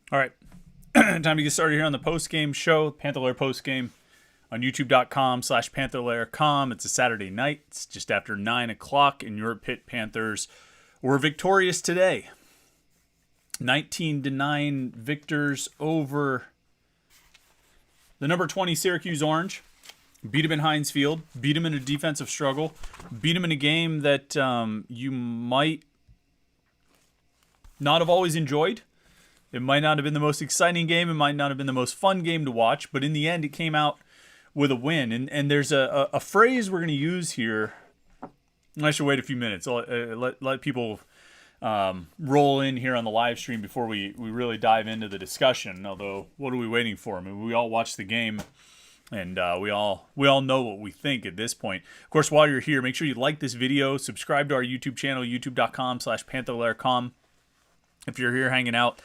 All right, time to get started here on the post-game show, Panther-Lair Post-Game on youtube.com/Panther-Lair.com. It's a Saturday night. It's just after 9 o'clock, and your Pitt Panthers were victorious today. 19-9 victors over the number 20 Syracuse Orange. Beat them in Heinz Field. Beat them in a defensive struggle. Beat them in a game that you might not have always enjoyed. It might not have been the most exciting game. It might not have been the most fun game to watch. But in the end, it came out with a win. And there's a phrase we're going to use here. I should wait a few minutes. I'll, let people roll in here on the live stream before we really dive into the discussion. Although, what are we waiting for? I mean, we all watched the game. And we all know what we think at this point. Of course, while you're here, make sure you like this video. Subscribe to our YouTube channel, youtube.com/Panther-Lair.com. If you're here hanging out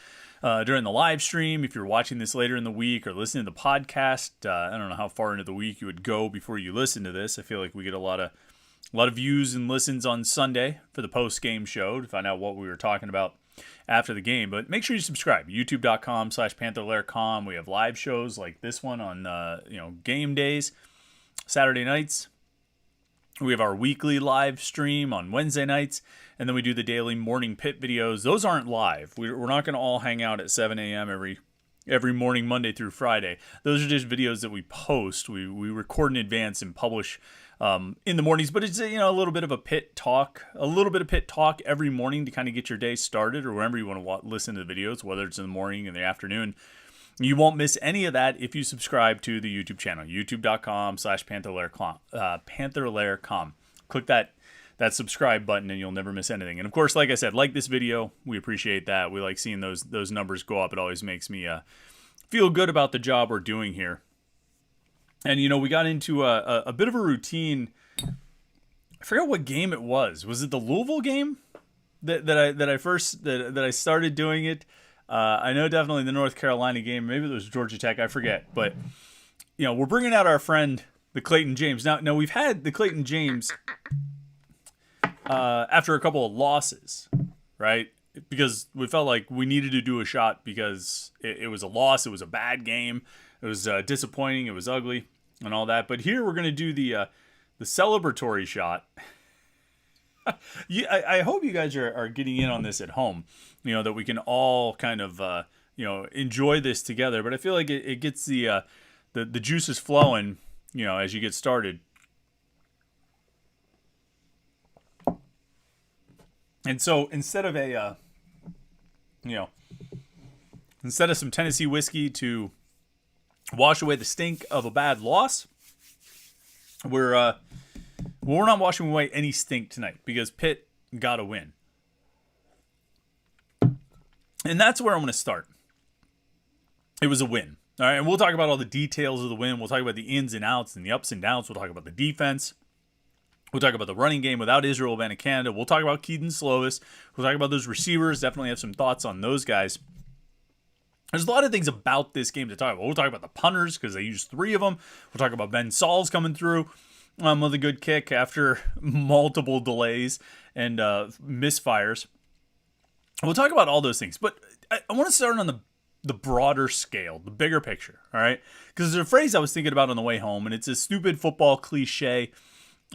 during the live stream, if you're watching this later in the week or listening to the podcast, I don't know how far into the week you would go before you listen to this. I feel like we get a lot of views and listens on Sunday for the post-game show to find out what we were talking about after the game. But make sure you subscribe, youtube.com/Panther-Lair.com. We have live shows like this one on game days, Saturday nights. We have our weekly live stream on Wednesday nights, and then we do the daily morning Pitt videos. Those aren't live. We're not going to all hang out at 7 a.m. every morning, Monday through Friday. Those are just videos that we post. We record in advance and publish in the mornings, but it's a little bit of a Pitt talk, every morning to kind of get your day started, or wherever you want to listen to the videos, whether it's in the morning or in the afternoon. You won't miss any of that if you subscribe to the YouTube channel, youtube.com/Panther-Lair.com. Click that subscribe button and you'll never miss anything. And of course, like I said, like this video. We appreciate that. We like seeing those numbers go up. It always makes me feel good about the job we're doing here. And we got into a bit of a routine. I forgot what game it was. Was it the Louisville game that I started doing it? I know definitely the North Carolina game. Maybe it was Georgia Tech. I forget. But, we're bringing out our friend, the Clayton James. Now we've had the Clayton James after a couple of losses, right? Because we felt like we needed to do a shot because it was a loss. It was a bad game. It was disappointing. It was ugly and all that. But here we're going to do the celebratory shot. I hope you guys are getting in on this at home, that we can all kind of, enjoy this together. But I feel like it gets the juices flowing, as you get started. And so instead of some Tennessee whiskey to wash away the stink of a bad loss, we're not washing away any stink tonight because Pitt got a win. And that's where I'm going to start. It was a win. All right, and we'll talk about all the details of the win. We'll talk about the ins and outs and the ups and downs. We'll talk about the defense. We'll talk about the running game without Israel Abanikanda. We'll talk about Keaton Slovis. We'll talk about those receivers. Definitely have some thoughts on those guys. There's a lot of things about this game to talk about. We'll talk about the punters because they used 3 of them. We'll talk about Ben Sauls coming through with a good kick after multiple delays and misfires. We'll talk about all those things. But I want to start on the broader scale, the bigger picture, all right? Because there's a phrase I was thinking about on the way home, and it's a stupid football cliche.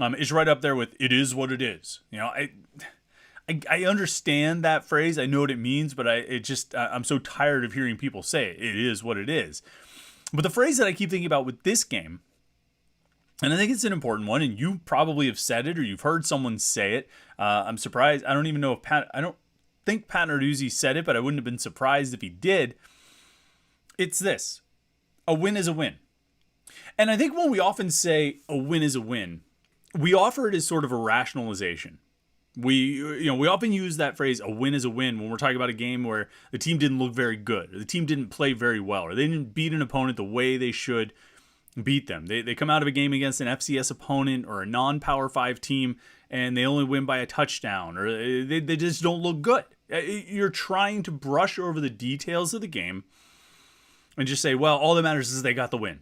It's right up there with "it is what it is." I understand that phrase. I know what it means, but I'm so tired of hearing people say it. It is what it is. But the phrase that I keep thinking about with this game, and I think it's an important one, and you probably have said it or you've heard someone say it. I'm surprised. I don't even know if I don't think Pat Narduzzi said it, but I wouldn't have been surprised if he did. It's this: a win is a win. And I think when we often say a win is a win, we offer it as sort of a rationalization. We often use that phrase, a win is a win, when we're talking about a game where the team didn't look very good, or the team didn't play very well, or they didn't beat an opponent the way they should beat them. They come out of a game against an FCS opponent or a non-Power 5 team, and they only win by a touchdown, or they just don't look good. You're trying to brush over the details of the game and just say, well, all that matters is they got the win.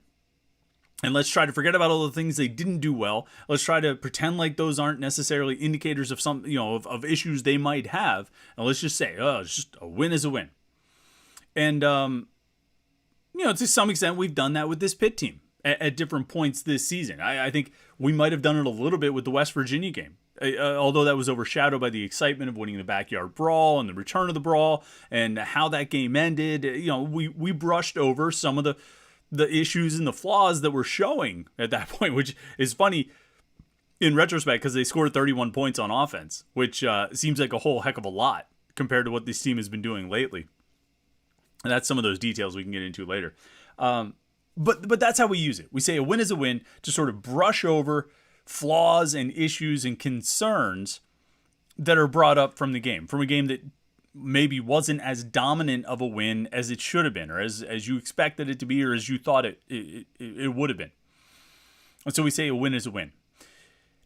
And let's try to forget about all the things they didn't do well. Let's try to pretend like those aren't necessarily indicators of some, of issues they might have. And let's just say, it's just a win is a win. And, to some extent, we've done that with this Pitt team at different points this season. I think we might have done it a little bit with the West Virginia game. Although that was overshadowed by the excitement of winning the backyard brawl and the return of the brawl and how that game ended. We brushed over some of the issues and the flaws that were showing at that point, which is funny in retrospect because they scored 31 points on offense, which seems like a whole heck of a lot compared to what this team has been doing lately. And that's some of those details we can get into later. But that's how we use it. We say a win is a win to sort of brush over flaws and issues and concerns that are brought up from the game, from a game that maybe wasn't as dominant of a win as it should have been, or as you expected it to be, or as you thought it would have been. And so we say a win is a win.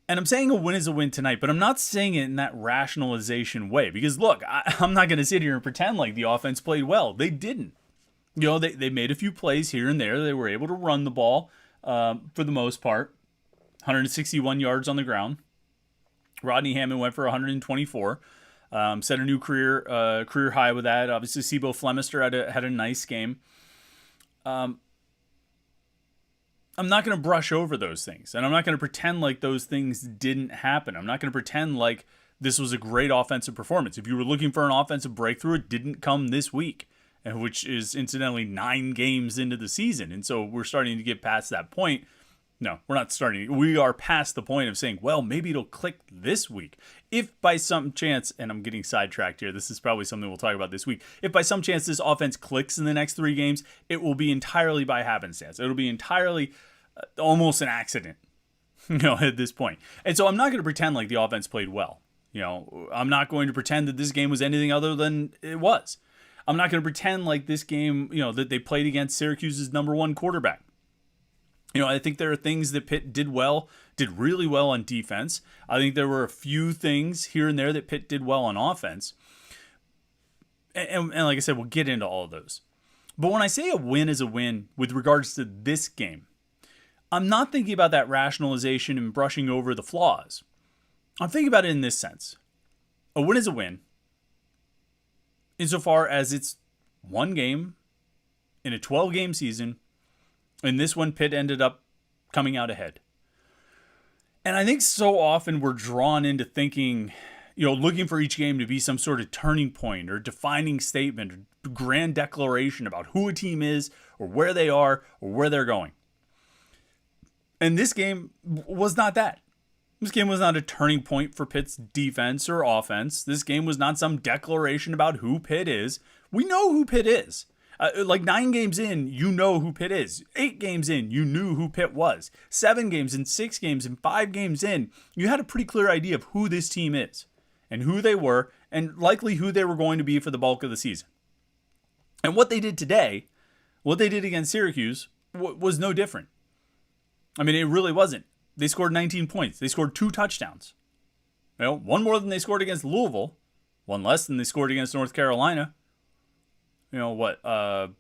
And I'm saying a win is a win tonight, but I'm not saying it in that rationalization way. Because look, I'm not going to sit here and pretend like the offense played well. They didn't. They made a few plays here and there. They were able to run the ball for the most part. 161 yards on the ground. Rodney Hammond went for 124. Set a new career high with that. Obviously, Sebo Flemister had a nice game. I'm not going to brush over those things, and I'm not going to pretend like those things didn't happen. I'm not going to pretend like this was a great offensive performance. If you were looking for an offensive breakthrough, it didn't come this week, and which is incidentally 9 games into the season, and so we're starting to get past that point. No, we're not starting. We are past the point of saying, well, maybe it'll click this week. If by some chance, and I'm getting sidetracked here, this is probably something we'll talk about this week. If by some chance this offense clicks in the next 3 games, it will be entirely by happenstance. It'll be entirely almost an accident, at this point. And so I'm not going to pretend like the offense played well. I'm not going to pretend that this game was anything other than it was. I'm not going to pretend like this game, that they played against Syracuse's number 1 quarterback. I think there are things that Pitt did really well on defense. I think there were a few things here and there that Pitt did well on offense. And like I said, we'll get into all of those. But when I say a win is a win with regards to this game, I'm not thinking about that rationalization and brushing over the flaws. I'm thinking about it in this sense. A win is a win insofar as it's one game in a 12-game season. And this one, Pitt ended up coming out ahead. And I think so often we're drawn into thinking, looking for each game to be some sort of turning point or defining statement or grand declaration about who a team is or where they are or where they're going. And this game was not that. This game was not a turning point for Pitt's defense or offense. This game was not some declaration about who Pitt is. We know who Pitt is. 9 games in, you know who Pitt is. 8 games in, you knew who Pitt was. 7 games in, 6 games in, 5 games in, you had a pretty clear idea of who this team is and who they were and likely who they were going to be for the bulk of the season. And what they did today, what they did against Syracuse, was no different. I mean, it really wasn't. They scored 19 points. They scored 2 touchdowns. One more than they scored against Louisville, one less than they scored against North Carolina. The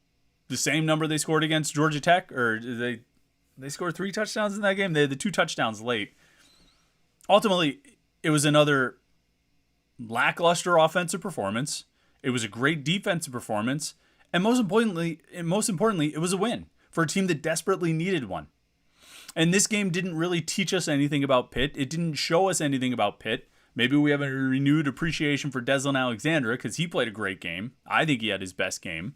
same number they scored against Georgia Tech, or they scored 3 touchdowns in that game? They had the 2 touchdowns late. Ultimately, it was another lackluster offensive performance. It was a great defensive performance. And most importantly, it was a win for a team that desperately needed one. And this game didn't really teach us anything about Pitt. It didn't show us anything about Pitt. Maybe we have a renewed appreciation for Deslin Alexandra because he played a great game. I think he had his best game.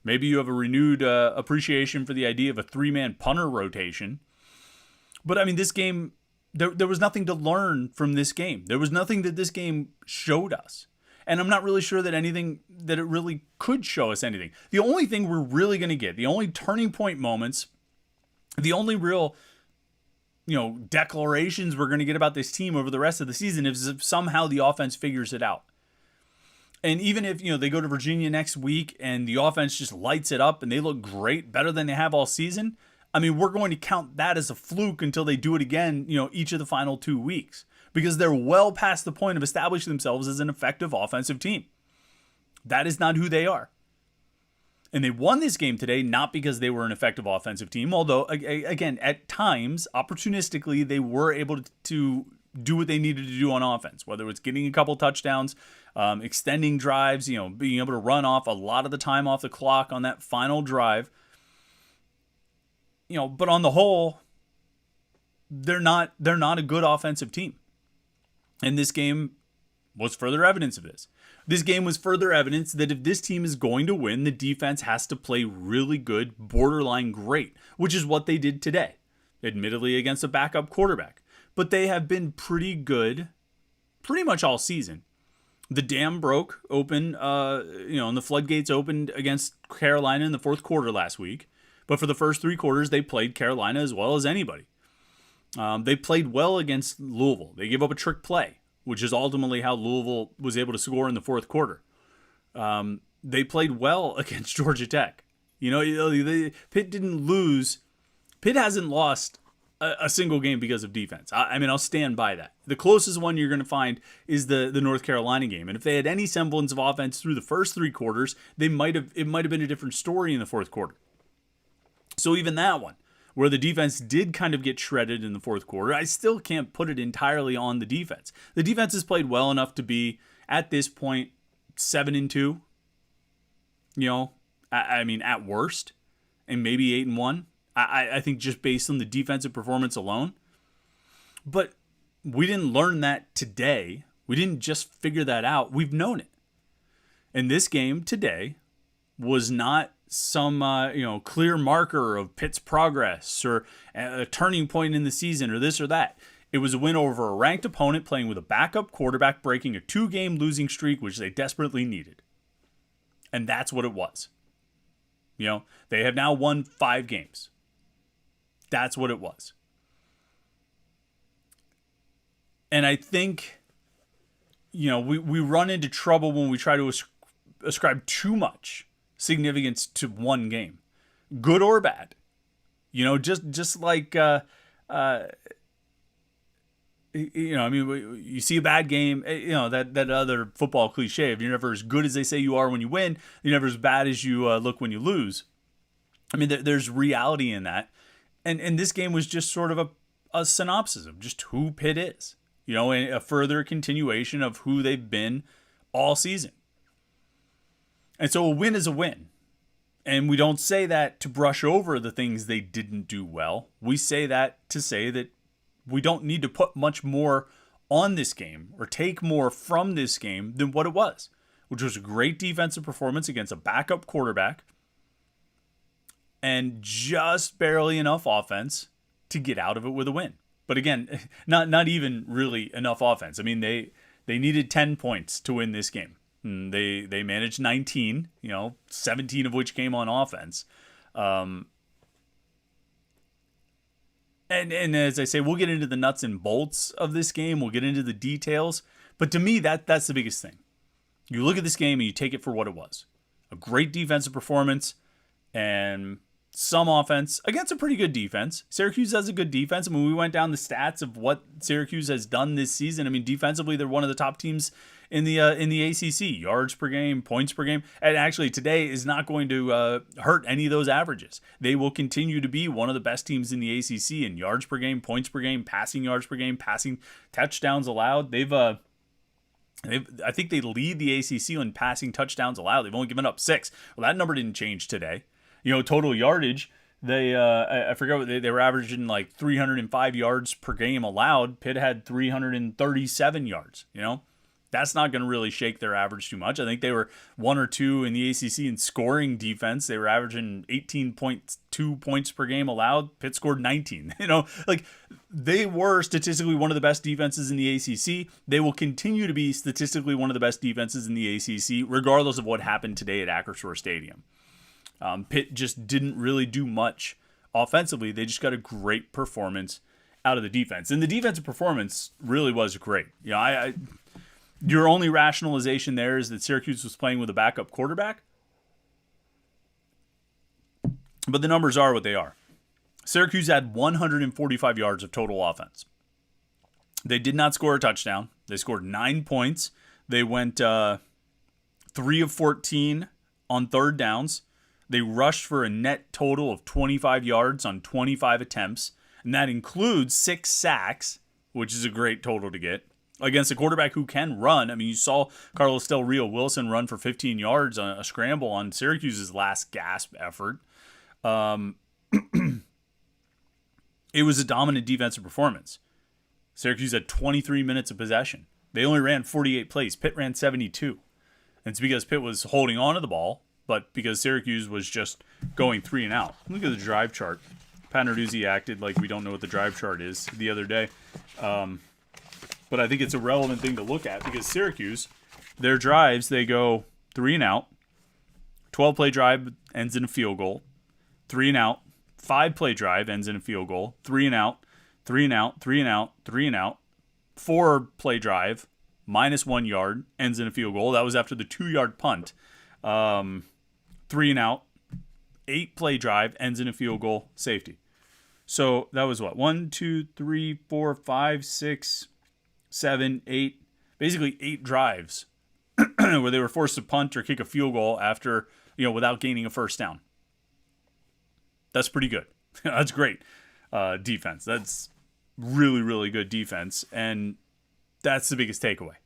Maybe you have a renewed appreciation for the idea of a 3-man punter rotation. But I mean, this game, there was nothing to learn from this game. There was nothing that this game showed us. And I'm not really sure that it really could show us anything. The only thing we're really going to get, the only turning point moments, the only real declarations we're going to get about this team over the rest of the season is if somehow the offense figures it out. And even if, they go to Virginia next week and the offense just lights it up and they look great, better than they have all season, I mean, we're going to count that as a fluke until they do it again, each of the final 2 weeks, because they're well past the point of establishing themselves as an effective offensive team. That is not who they are. And they won this game today not because they were an effective offensive team, although, again, at times, opportunistically, they were able to do what they needed to do on offense, whether it's getting a couple touchdowns, extending drives, being able to run off a lot of the time off the clock on that final drive. But on the whole, they're not a good offensive team. And this game was further evidence of this. This game was further evidence that if this team is going to win, the defense has to play really good, borderline great, which is what they did today, admittedly against a backup quarterback. But they have been pretty good pretty much all season. The dam broke open, and the floodgates opened against Carolina in the fourth quarter last week. But for the first three quarters, they played Carolina as well as anybody. They played well against Louisville. They gave up a trick play, which is ultimately how Louisville was able to score in the fourth quarter. They played well against Georgia Tech. Pitt didn't lose. Pitt hasn't lost a single game because of defense. I'll stand by that. The closest one you're going to find is the North Carolina game. And if they had any semblance of offense through the first three quarters, it might have been a different story in the fourth quarter. So even that one, where the defense did kind of get shredded in the fourth quarter, I still can't put it entirely on the defense. The defense has played well enough to be, at this point, 7-2. At worst, and maybe 8-1. I think just based on the defensive performance alone. But we didn't learn that today. We didn't just figure that out. We've known it. And this game today was not some clear marker of Pitt's progress or a turning point in the season or this or that. It was a win over a ranked opponent playing with a backup quarterback, breaking a 2-game losing streak, which they desperately needed. And that's what it was. They have now won 5 games. That's what it was. And I think, we run into trouble when we try to ascribe too much significance to one game, good or bad. Just like you see a bad game, that other football cliche, if you're never as good as they say you are when you win, you're never as bad as you look when you lose. There's reality in that. And this game was just sort of a synopsis of just who Pitt is, and a further continuation of who they've been all season. And so a win is a win. And we don't say that to brush over the things they didn't do well. We say that to say that we don't need to put much more on this game or take more from this game than what it was, which was a great defensive performance against a backup quarterback and just barely enough offense to get out of it with a win. But again, not even really enough offense. They needed 10 points to win this game. They managed 19, 17 of which came on offense. And as I say, we'll get into the nuts and bolts of this game. We'll get into the details. But to me, that's the biggest thing. You look at this game and you take it for what it was. A great defensive performance and some offense against a pretty good defense. Syracuse has a good defense. We went down the stats of what Syracuse has done this season. Defensively, they're one of the top teams in the ACC. Yards per game, points per game. And actually, today is not going to hurt any of those averages. They will continue to be one of the best teams in the ACC in yards per game, points per game, passing yards per game, passing touchdowns allowed. I think they lead the ACC on passing touchdowns allowed. They've only given up 6. Well, that number didn't change today. Total yardage, I forget what they were averaging, like 305 yards per game allowed. Pitt had 337 yards. That's not going to really shake their average too much. I think they were 1 or 2 in the ACC in scoring defense. They were averaging 18.2 points per game allowed. Pitt scored 19. They were statistically one of the best defenses in the ACC. They will continue to be statistically one of the best defenses in the ACC, regardless of what happened today at Acrisure Stadium. Pitt just didn't really do much offensively. They just got a great performance out of the defense. And the defensive performance really was great. Your only rationalization there is that Syracuse was playing with a backup quarterback. But the numbers are what they are. Syracuse had 145 yards of total offense. They did not score a touchdown. They scored 9 points. They went 3 of 14 on third downs. They rushed for a net total of 25 yards on 25 attempts, and that includes 6 sacks which is a great total to get against a quarterback who can run. I mean, you saw Carlos Del Rio Wilson run for 15 yards on a scramble on Syracuse's last gasp effort. It was a dominant defensive performance. Syracuse had 23 minutes of possession. They only ran 48 plays. Pitt ran 72. And it's because Pitt was holding on to the ball, but because Syracuse was just going 3 and out. Look at the drive chart. Panthers acted like we don't know what the drive chart is the other day. But I think it's a relevant thing to look at because Syracuse, their drives, they go 3 and out. 12-play drive ends in a field goal. 3 and out. 5-play drive ends in a field goal. 3 and out. 3 and out. 3 and out. 3 and out. 4-play drive, minus 1 yard, ends in a field goal. That was after the 2-yard punt. 3 and out. 8-play drive, ends in a field goal, safety. So that was what? 1, 2, 3, 4, 5, 6, 7, 8. Basically 8 drives where they were forced to punt or kick a field goal after, without gaining a first down. That's pretty good. That's great defense. That's really, really good defense. And that's the biggest takeaway.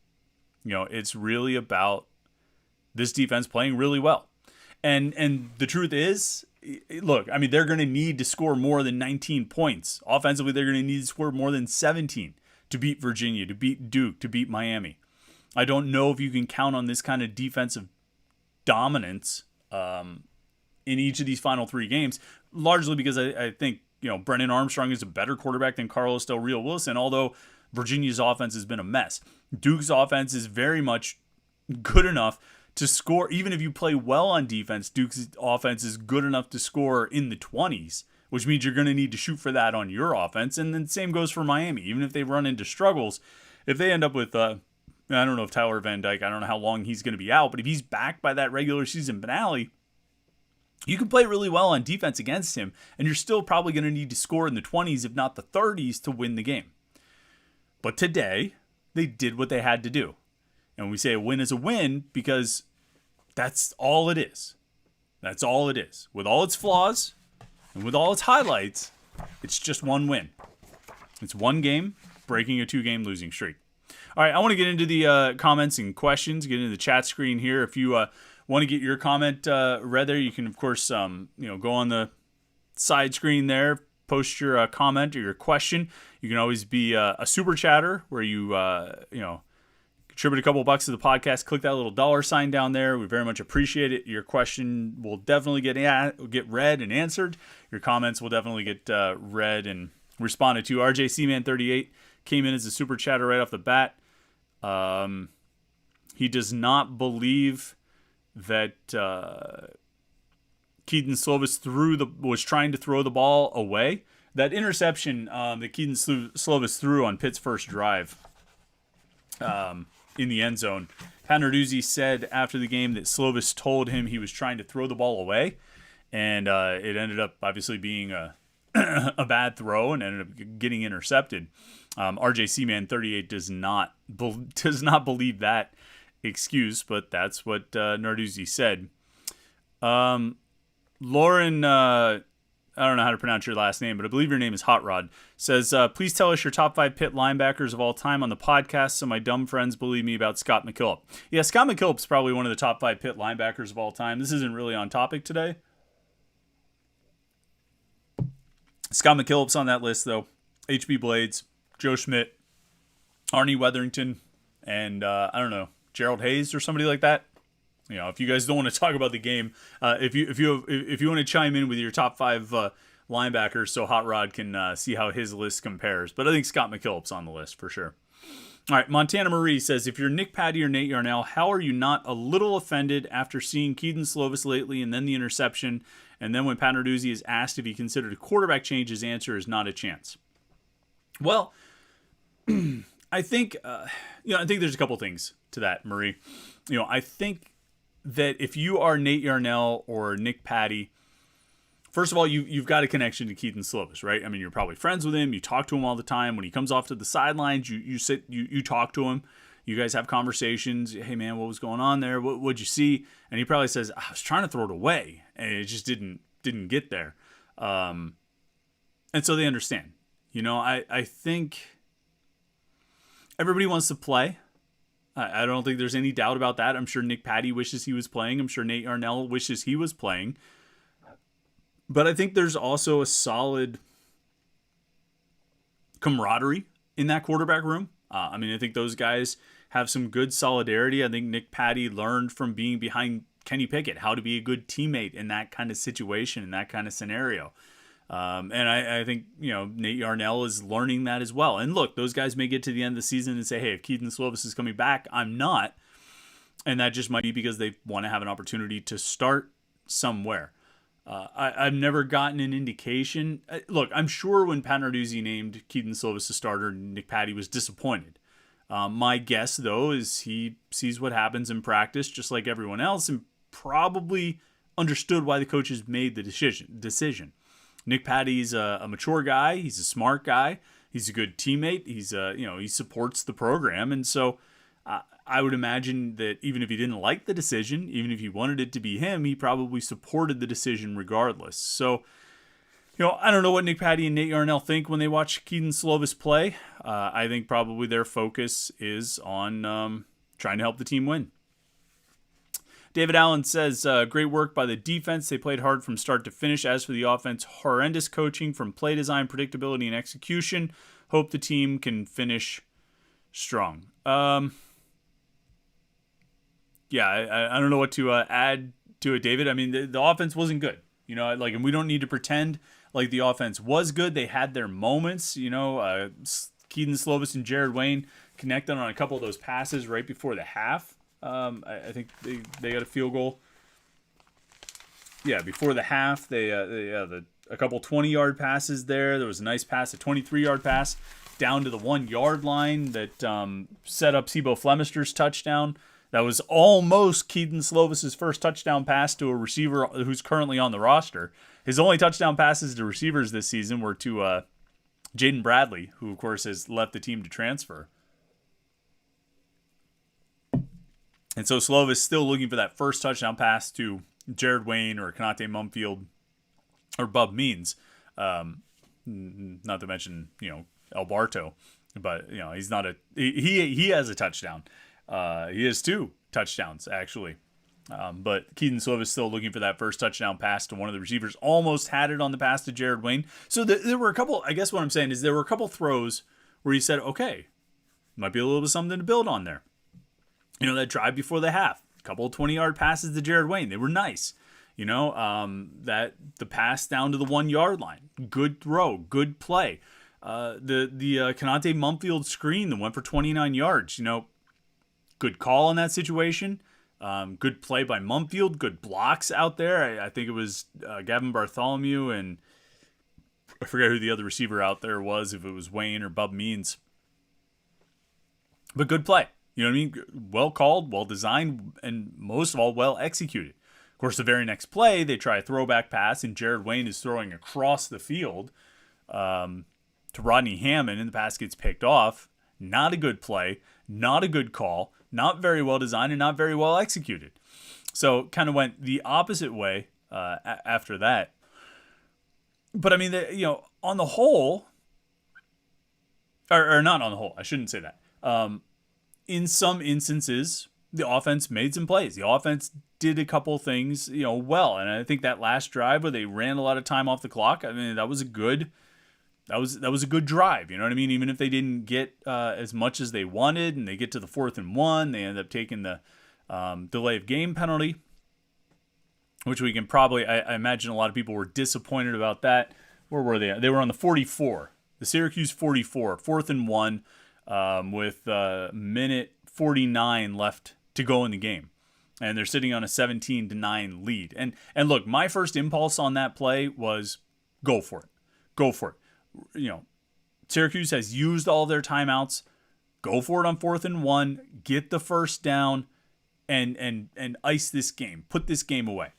It's really about this defense playing really well. And the truth is, look, I mean, they're going to need to score more than 19 points. Offensively, they're going to need to score more than 17 to beat Virginia, to beat Duke, to beat Miami. I don't know if you can count on this kind of defensive dominance in each of these final 3 games, largely because I think, Brennan Armstrong is a better quarterback than Carlos Del Rio Wilson, although Virginia's offense has been a mess. Duke's offense is very much good enough to score. Even if you play well on defense, Duke's offense is good enough to score in the 20s, which means you're going to need to shoot for that on your offense. And then same goes for Miami. Even if they run into struggles, if they end up with, I don't know if Tyler Van Dyke, I don't know how long he's going to be out, but if he's back by that regular season finale, you can play really well on defense against him, and you're still probably going to need to score in the 20s, if not the 30s, to win the game. But today, they did what they had to do. And we say a win is a win because that's all it is. That's all it is. With all its flaws and with all its highlights, it's just one win. It's one game breaking a 2-game losing streak. All right, I want to get into the comments and questions, get into the chat screen here. If you want to get your comment read there, you can, of course, go on the side screen there, post your comment or your question. You can always be a super chatter where you, contribute a couple bucks to the podcast. Click that little $sign down there. We very much appreciate it. Your question will definitely get read and answered. Your comments will definitely get read and responded to. RJCman38 came in as a super chatter right off the bat. He does not believe that Keaton Slovis was trying to throw the ball away. That interception that Keaton Slovis threw on Pitt's first drive in the end zone, Panthers said after the game that Slovis told him he was trying to throw the ball away, and it ended up obviously being a bad throw and ended up getting intercepted. RJCman38 does not believe that excuse, but that's what Narduzzi said. Lauren, I don't know how to pronounce your last name, but I believe your name is Hot Rod, says, please tell us your top 5 Pitt linebackers of all time on the podcast so my dumb friends believe me about Scott McKillop. Yeah, Scott McKillop's probably one of the top 5 Pitt linebackers of all time. This isn't really on topic today. Scott McKillop's on that list, though. H.B. Blades, Joe Schmidt, Arnie Weatherington, and I don't know, Gerald Hayes or somebody like that. If you guys don't want to talk about the game, if you want to chime in with your top 5 linebackers, so Hot Rod can see how his list compares. But I think Scott McKillop's on the list for sure. All right, Montana Marie says, if you're Nick Patty or Nate Yarnell, how are you not a little offended after seeing Keaton Slovis lately and then the interception, and then when Pat Narduzzi is asked if he considered a quarterback change, his answer is not a chance? Well, I think there's a couple things to that, Marie. I think that if you are Nate Yarnell or Nick Patty, first of all, you've got a connection to Keaton Slovis, right? I mean, you're probably friends with him. You talk to him all the time. When he comes off to the sidelines, you talk to him. You guys have conversations. Hey, man, what was going on there? What'd you see? And he probably says, I was trying to throw it away, and it just didn't get there. And so they understand. I think everybody wants to play. I don't think there's any doubt about that. I'm sure Nick Patty wishes he was playing. I'm sure Nate Yarnell wishes he was playing. But I think there's also a solid camaraderie in that quarterback room. I think those guys have some good solidarity. I think Nick Patty learned from being behind Kenny Pickett how to be a good teammate in that kind of situation, in that kind of scenario. And I think, Nate Yarnell is learning that as well. And look, those guys may get to the end of the season and say, hey, if Keaton Slovis is coming back, I'm not. And that just might be because they want to have an opportunity to start somewhere. I've never gotten an indication. Look, I'm sure when Pat Narduzzi named Keaton Slovis a starter, Nick Patty was disappointed. My guess, though, is he sees what happens in practice just like everyone else and probably understood why the coaches made the decision. Nick Patty's a mature guy. He's a smart guy. He's a good teammate. He's he supports the program. And so I would imagine that even if he didn't like the decision, even if he wanted it to be him, he probably supported the decision regardless. So, I don't know what Nick Patty and Nate Yarnell think when they watch Keaton Slovis play. I think probably their focus is on trying to help the team win. David Allen says, great work by the defense. They played hard from start to finish. As for the offense, horrendous coaching from play design, predictability, and execution. Hope the team can finish strong. I don't know what to add to it, David. The offense wasn't good. And we don't need to pretend like the offense was good. They had their moments. Keaton Slovis and Jared Wayne connected on a couple of those passes right before the half. I think they got a field goal. Yeah, before the half, a couple 20-yard passes there. There was a nice pass, a 23-yard pass down to the 1-yard line that set up Sebo Flemister's touchdown. That was almost Keaton Slovis' first touchdown pass to a receiver who's currently on the roster. His only touchdown passes to receivers this season were to Jaden Bradley, who, of course, has left the team to transfer. And so Slovis still looking for that first touchdown pass to Jared Wayne or Konate Mumfield or Bub Means. Not to mention, El Barto. But, he's not he has a touchdown. He has 2 touchdowns, actually. But Keaton Slovis still looking for that first touchdown pass to one of the receivers. Almost had it on the pass to Jared Wayne. So there were a couple, I guess what I'm saying is there were a couple throws where he said, okay, might be a little bit something to build on there. That drive before the half. A couple of 20-yard passes to Jared Wayne. They were nice. That the pass down to the 1-yard line. Good throw. Good play. The Konate Mumfield screen that went for 29 yards. Good call in that situation. Good play by Mumfield. Good blocks out there. I think it was Gavin Bartholomew and I forget who the other receiver out there was, if it was Wayne or Bub Means. But good play. Well called, well designed, and most of all, well executed. Of course, the very next play, they try a throwback pass, and Jared Wayne is throwing across the field to Rodney Hammond, and the pass gets picked off. Not a good play, not a good call, not very well designed, and not very well executed. So kind of went the opposite way after that. But on the whole, or not on the whole, I shouldn't say that. In some instances, the offense made some plays. The offense did a couple things, well. And I think that last drive where they ran a lot of time off the clock, that was a good drive. You know what I mean? Even if they didn't get as much as they wanted, and they get to the 4th and 1, they end up taking the delay of game penalty, which we can probably, I imagine a lot of people were disappointed about that. Where were they? They were on the 44, the Syracuse 44, 4th and 1. With minute 49 left to go in the game. And they're sitting on a 17-9 lead. And look, my first impulse on that play was go for it. Go for it. Syracuse has used all their timeouts. Go for it on 4th and 1. Get the first down and ice this game. Put this game away.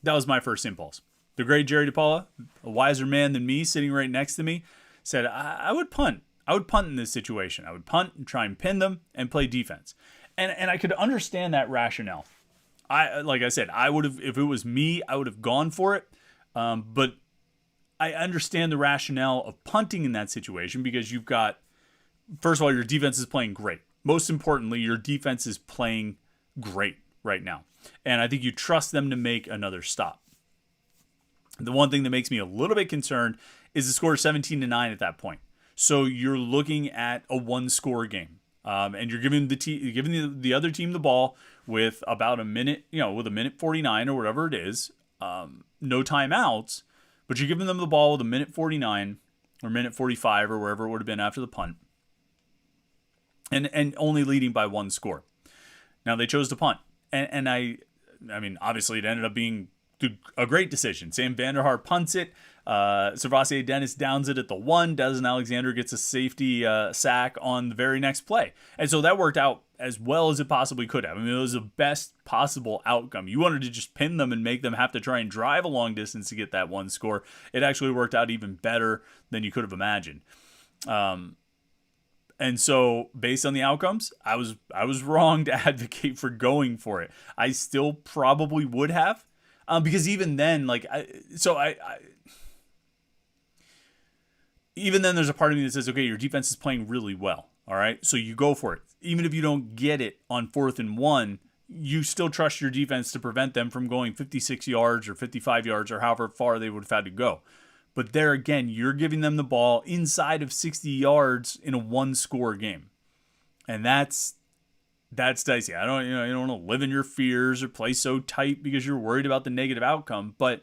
That was my first impulse. The great Jerry DePaula, a wiser man than me, sitting right next to me, said, I would punt. I would punt in this situation. I would punt and try and pin them and play defense. And I could understand that rationale. Like I said, I would have, if it was me, I would have gone for it. But I understand the rationale of punting in that situation because you've got first of all, your defense is playing great. Most importantly, your defense is playing great right now. And I think you trust them to make another stop. The one thing that makes me a little bit concerned is the score 17-9 at that point. So you're looking at a one-score game. And you're giving the other team the ball with about a minute, with a minute 49 or whatever it is. No timeouts, but you're giving them the ball with a minute 49 or minute 45 or wherever it would have been after the punt. And only leading by one score. Now they chose to punt. And I mean, obviously it ended up being a great decision. Sam Vanderhart punts it. Servassier Dennis downs it at the 1. Desmond Alexander gets a safety sack on the very next play. And so that worked out as well as it possibly could have. I mean, it was the best possible outcome. You wanted to just pin them and make them have to try and drive a long distance to get that one score. It actually worked out even better than you could have imagined. And so, based on the outcomes, I was wrong to advocate for going for it. I still probably would have, because even then, even then, there's a part of me that says, okay, your defense is playing really well. All right, so you go for it. Even if you don't get it on 4th and 1, you still trust your defense to prevent them from going 56 yards or 55 yards or however far they would have had to go. But there again, you're giving them the ball inside of 60 yards in a one-score game. And that's dicey. You don't want to live in your fears or play so tight because you're worried about the negative outcome. But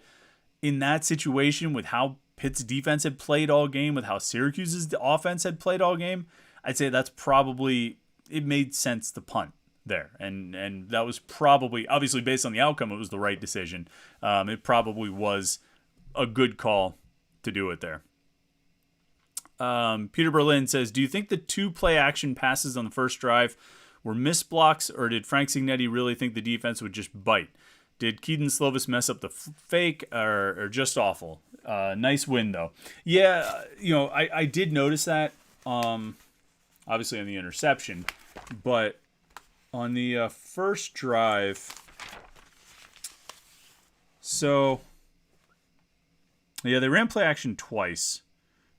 in that situation, with how Pitt's defense had played all game, with how Syracuse's offense had played all game, I'd say that's probably, it made sense to punt there. And that was probably, obviously based on the outcome, it was the right decision. It probably was a good call to do it there. Peter Berlin says, do you think the 2 play action passes on the first drive were missed blocks, or did Frank Signetti really think the defense would just bite? Did Keaton Slovis mess up the fake, or just awful? Nice win, though. Yeah, I did notice that, obviously on the interception, but on the first drive, so... yeah, they ran play action twice.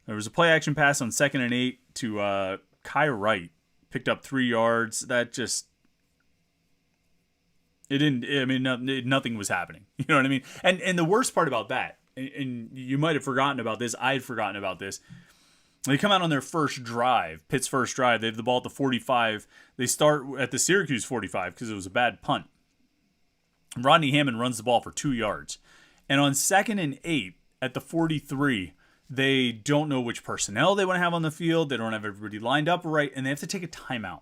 There was a play action pass on 2nd and 8 to Kai Wright. Picked up 3 yards. That just... nothing was happening. You know what I mean? And the worst part about that, and you might have forgotten about this, I had forgotten about this. They come out on their first drive, Pitt's first drive. They have the ball at the 45. They start at the Syracuse 45 because it was a bad punt. Rodney Hammond runs the ball for 2 yards. And on 2nd and 8, at the 43, they don't know which personnel they want to have on the field. They don't have everybody lined up right, and they have to take a timeout.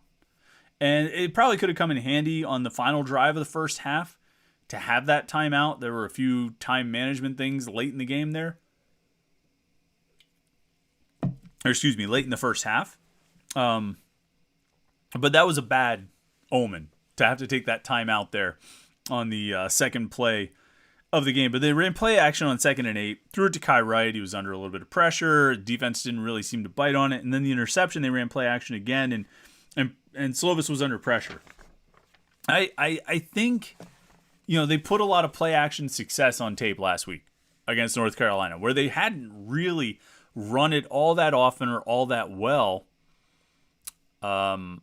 And it probably could have come in handy on the final drive of the first half to have that timeout. There were a few time management things late in the game there. Late in the first half. But that was a bad omen to have to take that timeout there on the second play of the game. But they ran play action on 2nd and 8, threw it to Kai Wright. He was under a little bit of pressure. Defense didn't really seem to bite on it. And then the interception, they ran play action again, and Slovis was under pressure. I think, they put a lot of play action success on tape last week against North Carolina, where they hadn't really run it all that often or all that well. They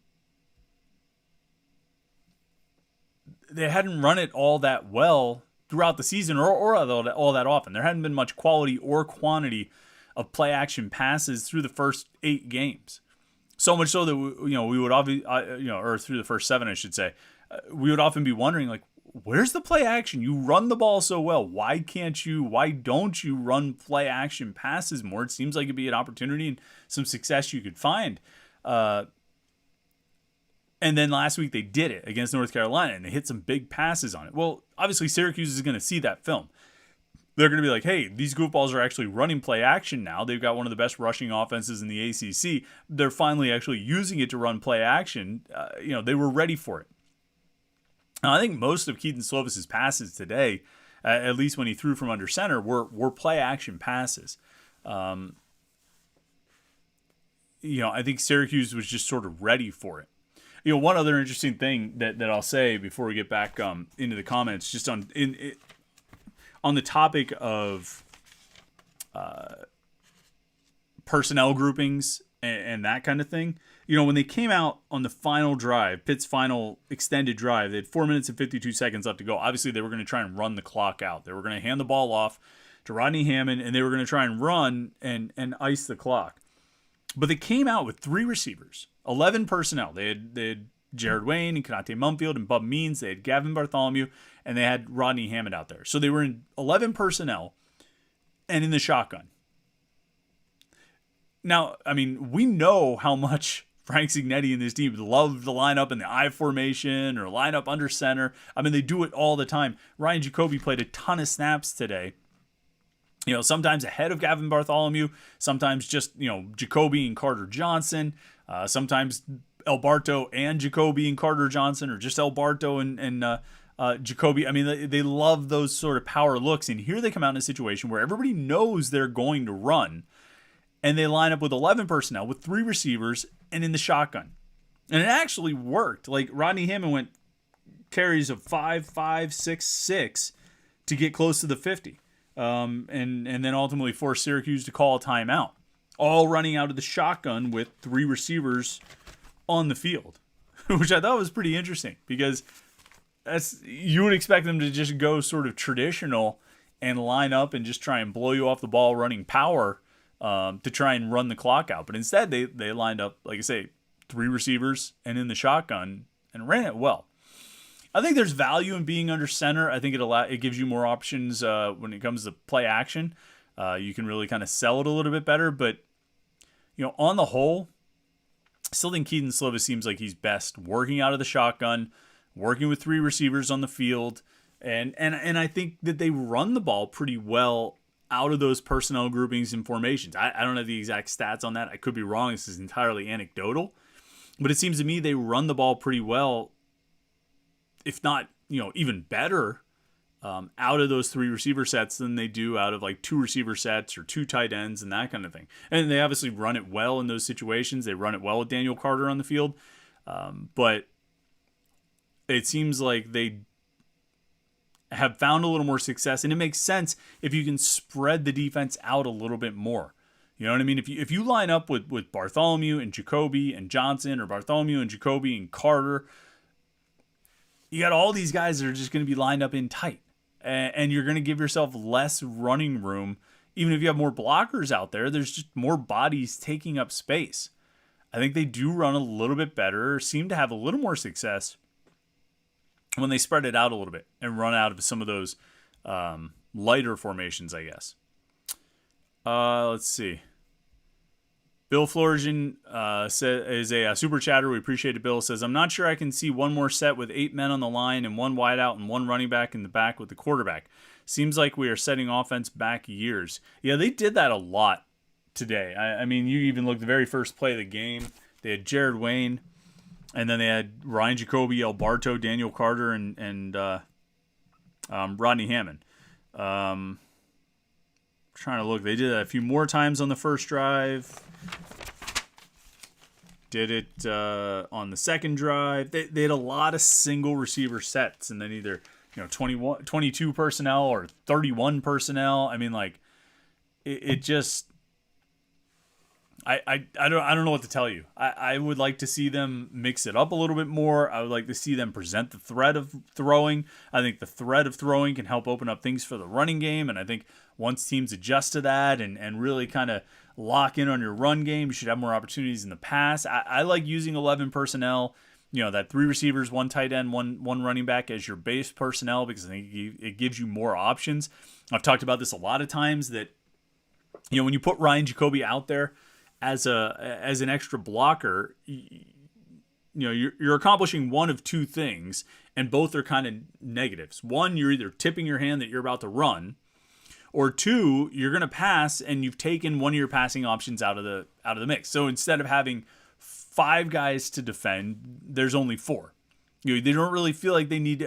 hadn't run it all that well throughout the season or all that often. There hadn't been much quality or quantity of play action passes through the first 8 games. So much so that we would obviously, or through the first 7, I should say, we would often be wondering, like, where's the play action? You run the ball so well. Why don't you run play action passes more? It seems like it'd be an opportunity and some success you could find. And then last week they did it against North Carolina, and they hit some big passes on it. Well, obviously Syracuse is going to see that film. They're going to be like, hey, these goofballs are actually running play action now. They've got one of the best rushing offenses in the ACC. They're finally actually using it to run play action. They were ready for it. Now, I think most of Keaton Slovis's passes today, at least when he threw from under center, were play action passes. I think Syracuse was just sort of ready for it. One other interesting thing that I'll say before we get back into the comments, just on the topic of personnel groupings and that kind of thing. You know, when they came out on the final drive, Pitt's final extended drive, they had 4 minutes and 52 seconds left to go. Obviously, they were going to try and run the clock out. They were going to hand the ball off to Rodney Hammond, and they were going to try and run and ice the clock. But they came out with 3 receivers, 11 personnel. They had Jared Wayne and Kanate Mumfield and Bub Means. They had Gavin Bartholomew, and they had Rodney Hammond out there. So they were in 11 personnel and in the shotgun. Now, I mean, we know how much Frank Cignetti and his team love to line up in the I formation or line up under center. I mean, they do it all the time. Ryan Jacoby played a ton of snaps today. You know, sometimes ahead of Gavin Bartholomew, sometimes just, you know, Jacoby and Carter Johnson, sometimes El Barto and Jacoby and Carter Johnson, or just El Barto and Jacoby. I mean, they love those sort of power looks. And here they come out in a situation where everybody knows they're going to run, and they line up with 11 personnel, with 3 receivers, and in the shotgun. And it actually worked. Like, Rodney Hammond went carries of 5, 5, 6, 6 to get close to the 50. And then ultimately forced Syracuse to call a timeout, all running out of the shotgun with 3 receivers on the field, which I thought was pretty interesting, because you would expect them to just go sort of traditional and line up and just try and blow you off the ball running power to try and run the clock out. But instead they lined up, like I say, 3 receivers and in the shotgun and ran it well. I think there's value in being under center. I think it gives you more options when it comes to play action. You can really kind of sell it a little bit better. But, you know, on the whole, I still think Keaton Slova seems like he's best working out of the shotgun, working with 3 receivers on the field. And I think that they run the ball pretty well out of those personnel groupings and formations. I don't have the exact stats on that. I could be wrong. This is entirely anecdotal. But it seems to me they run the ball pretty well, if not, you know, even better out of those 3 receiver sets than they do out of like 2 receiver sets or 2 tight ends and that kind of thing. And they obviously run it well in those situations. They run it well with Daniel Carter on the field. But it seems like they have found a little more success, and it makes sense if you can spread the defense out a little bit more. You know what I mean? If you line up with Bartholomew and Jacoby and Johnson, or Bartholomew and Jacoby and Carter, you got all these guys that are just going to be lined up in tight, and you're going to give yourself less running room. Even if you have more blockers out there, there's just more bodies taking up space. I think they do run a little bit better, seem to have a little more success when they spread it out a little bit and run out of some of those lighter formations, I guess. Let's see. Bill Florian is a super chatter. We appreciate it. Bill says, I'm not sure I can see one more set with 8 men on the line and 1 wideout and 1 running back in the back with the quarterback. Seems like we are setting offense back years. Yeah, they did that a lot today. I mean, you even look at the very first play of the game. They had Jared Wayne, and then they had Ryan Jacoby, El Barto, Daniel Carter, and Rodney Hammond. Trying to look. They did that a few more times on the first drive. Did it on the second drive. They had a lot of single receiver sets, and then either 22 personnel or 31 personnel. I mean, like it just. I don't know what to tell you. I would like to see them mix it up a little bit more. I would like to see them present the threat of throwing. I think the threat of throwing can help open up things for the running game. And I think once teams adjust to that and really kind of lock in on your run game, you should have more opportunities in the pass. I like using 11 personnel, that 3 receivers, 1 tight end, one running back as your base personnel, because I think it gives you more options. I've talked about this a lot of times that, when you put Ryan Jacoby out there as an extra blocker, you're accomplishing one of 2 things, and both are kind of negatives. One, you're either tipping your hand that you're about to run, or 2, you're going to pass and you've taken one of your passing options out of the mix. So instead of having 5 guys to defend, there's only 4. They don't really feel like they need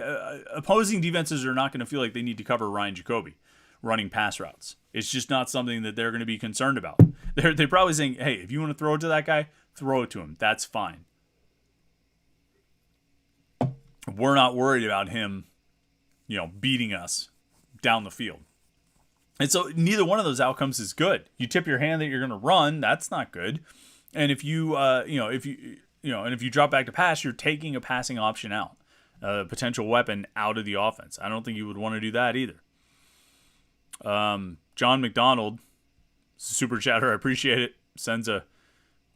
opposing defenses are not going to feel like they need to cover Ryan Jacoby running pass routes. It's just not something that they're going to be concerned about. They're probably saying, hey, if you want to throw it to that guy, throw it to him. That's fine. We're not worried about him, beating us down the field. And so neither one of those outcomes is good. You tip your hand that you're going to run. That's not good. And if you and if you drop back to pass, you're taking a passing option out, a potential weapon out of the offense. I don't think you would want to do that either. John McDonald, super chatter, I appreciate it, sends a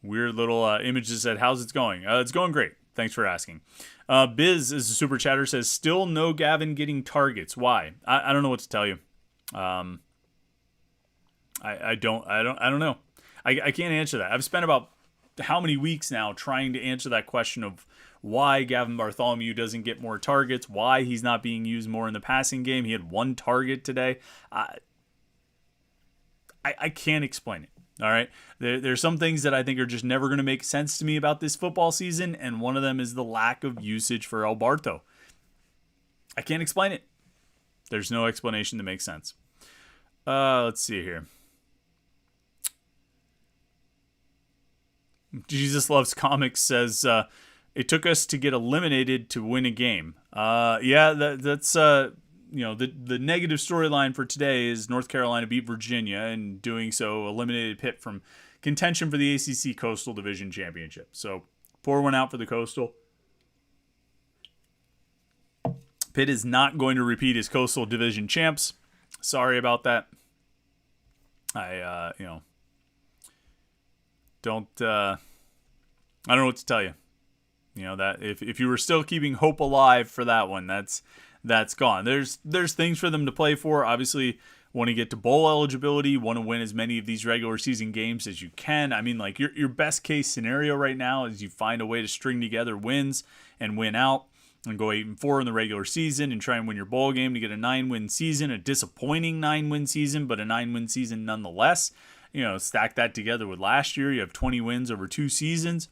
weird little image that said, how's it going? It's going great. Thanks for asking. Biz is a super chatter, says, still no Gavin getting targets. Why? I don't know what to tell you. I don't know. I can't answer that. I've spent about how many weeks now trying to answer that question of why Gavin Bartholomew doesn't get more targets, why he's not being used more in the passing game. He had 1 target today. I can't explain it. All right. There's some things that I think are just never going to make sense to me about this football season, and one of them is the lack of usage for El Barto. I can't explain it. There's no explanation that makes sense. Let's see here. Jesus Loves Comics says, it took us to get eliminated to win a game. That's the negative storyline for today is North Carolina beat Virginia, and doing so eliminated Pitt from contention for the ACC Coastal Division Championship. So pour one out for the Coastal. Pitt is not going to repeat as Coastal Division champs. Sorry about that. I don't know what to tell you. That if you were still keeping hope alive for that one, that's gone. There's things for them to play for. Obviously, want to get to bowl eligibility, want to win as many of these regular season games as you can. I mean, like your best case scenario right now is you find a way to string together wins and win out and go 8-4 in the regular season and try and win your bowl game to get a 9-win season, a disappointing 9-win season, but a 9-win season nonetheless. Stack that together with last year. You have 20 wins over 2 seasons.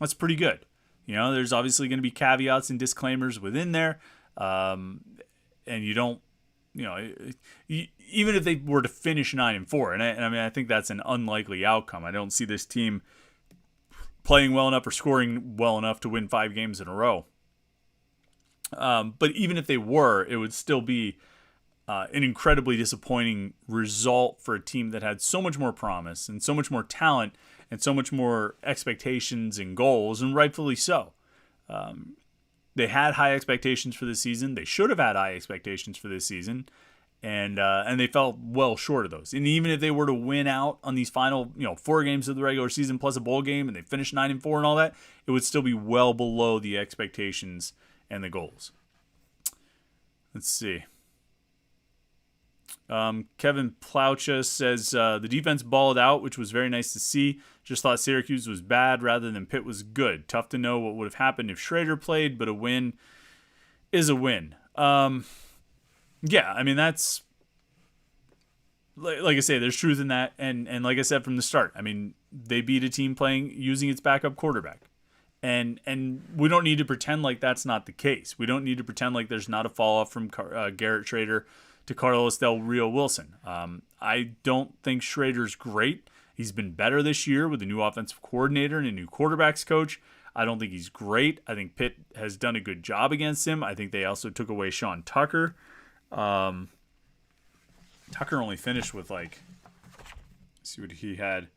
That's pretty good. There's obviously going to be caveats and disclaimers within there. And you don't, even if they were to finish 9-4, and I think that's an unlikely outcome. I don't see this team playing well enough or scoring well enough to win 5 games in a row. But even if they were, it would still be an incredibly disappointing result for a team that had so much more promise and so much more talent and so much more expectations and goals, and rightfully so. They had high expectations for this season. They should have had high expectations for this season, and they fell well short of those. And even if they were to win out on these final 4 games of the regular season plus a bowl game, and they finished 9-4 and all that, it would still be well below the expectations and the goals. Let's see. Kevin Plaucha says the defense balled out, which was very nice to see. Just thought Syracuse was bad rather than Pitt was good. Tough to know what would have happened if Schrader played, but a win is a win. That's like I say, there's truth in that, and like I said from the start, they beat a team playing using its backup quarterback. And we don't need to pretend like that's not the case. We don't need to pretend like there's not a fall off from Garrett Schrader to Carlos Del Rio Wilson. I don't think Schrader's great. He's been better this year with a new offensive coordinator and a new quarterbacks coach. I don't think he's great. I think Pitt has done a good job against him. I think they also took away Sean Tucker. Tucker only finished with let's see what he had.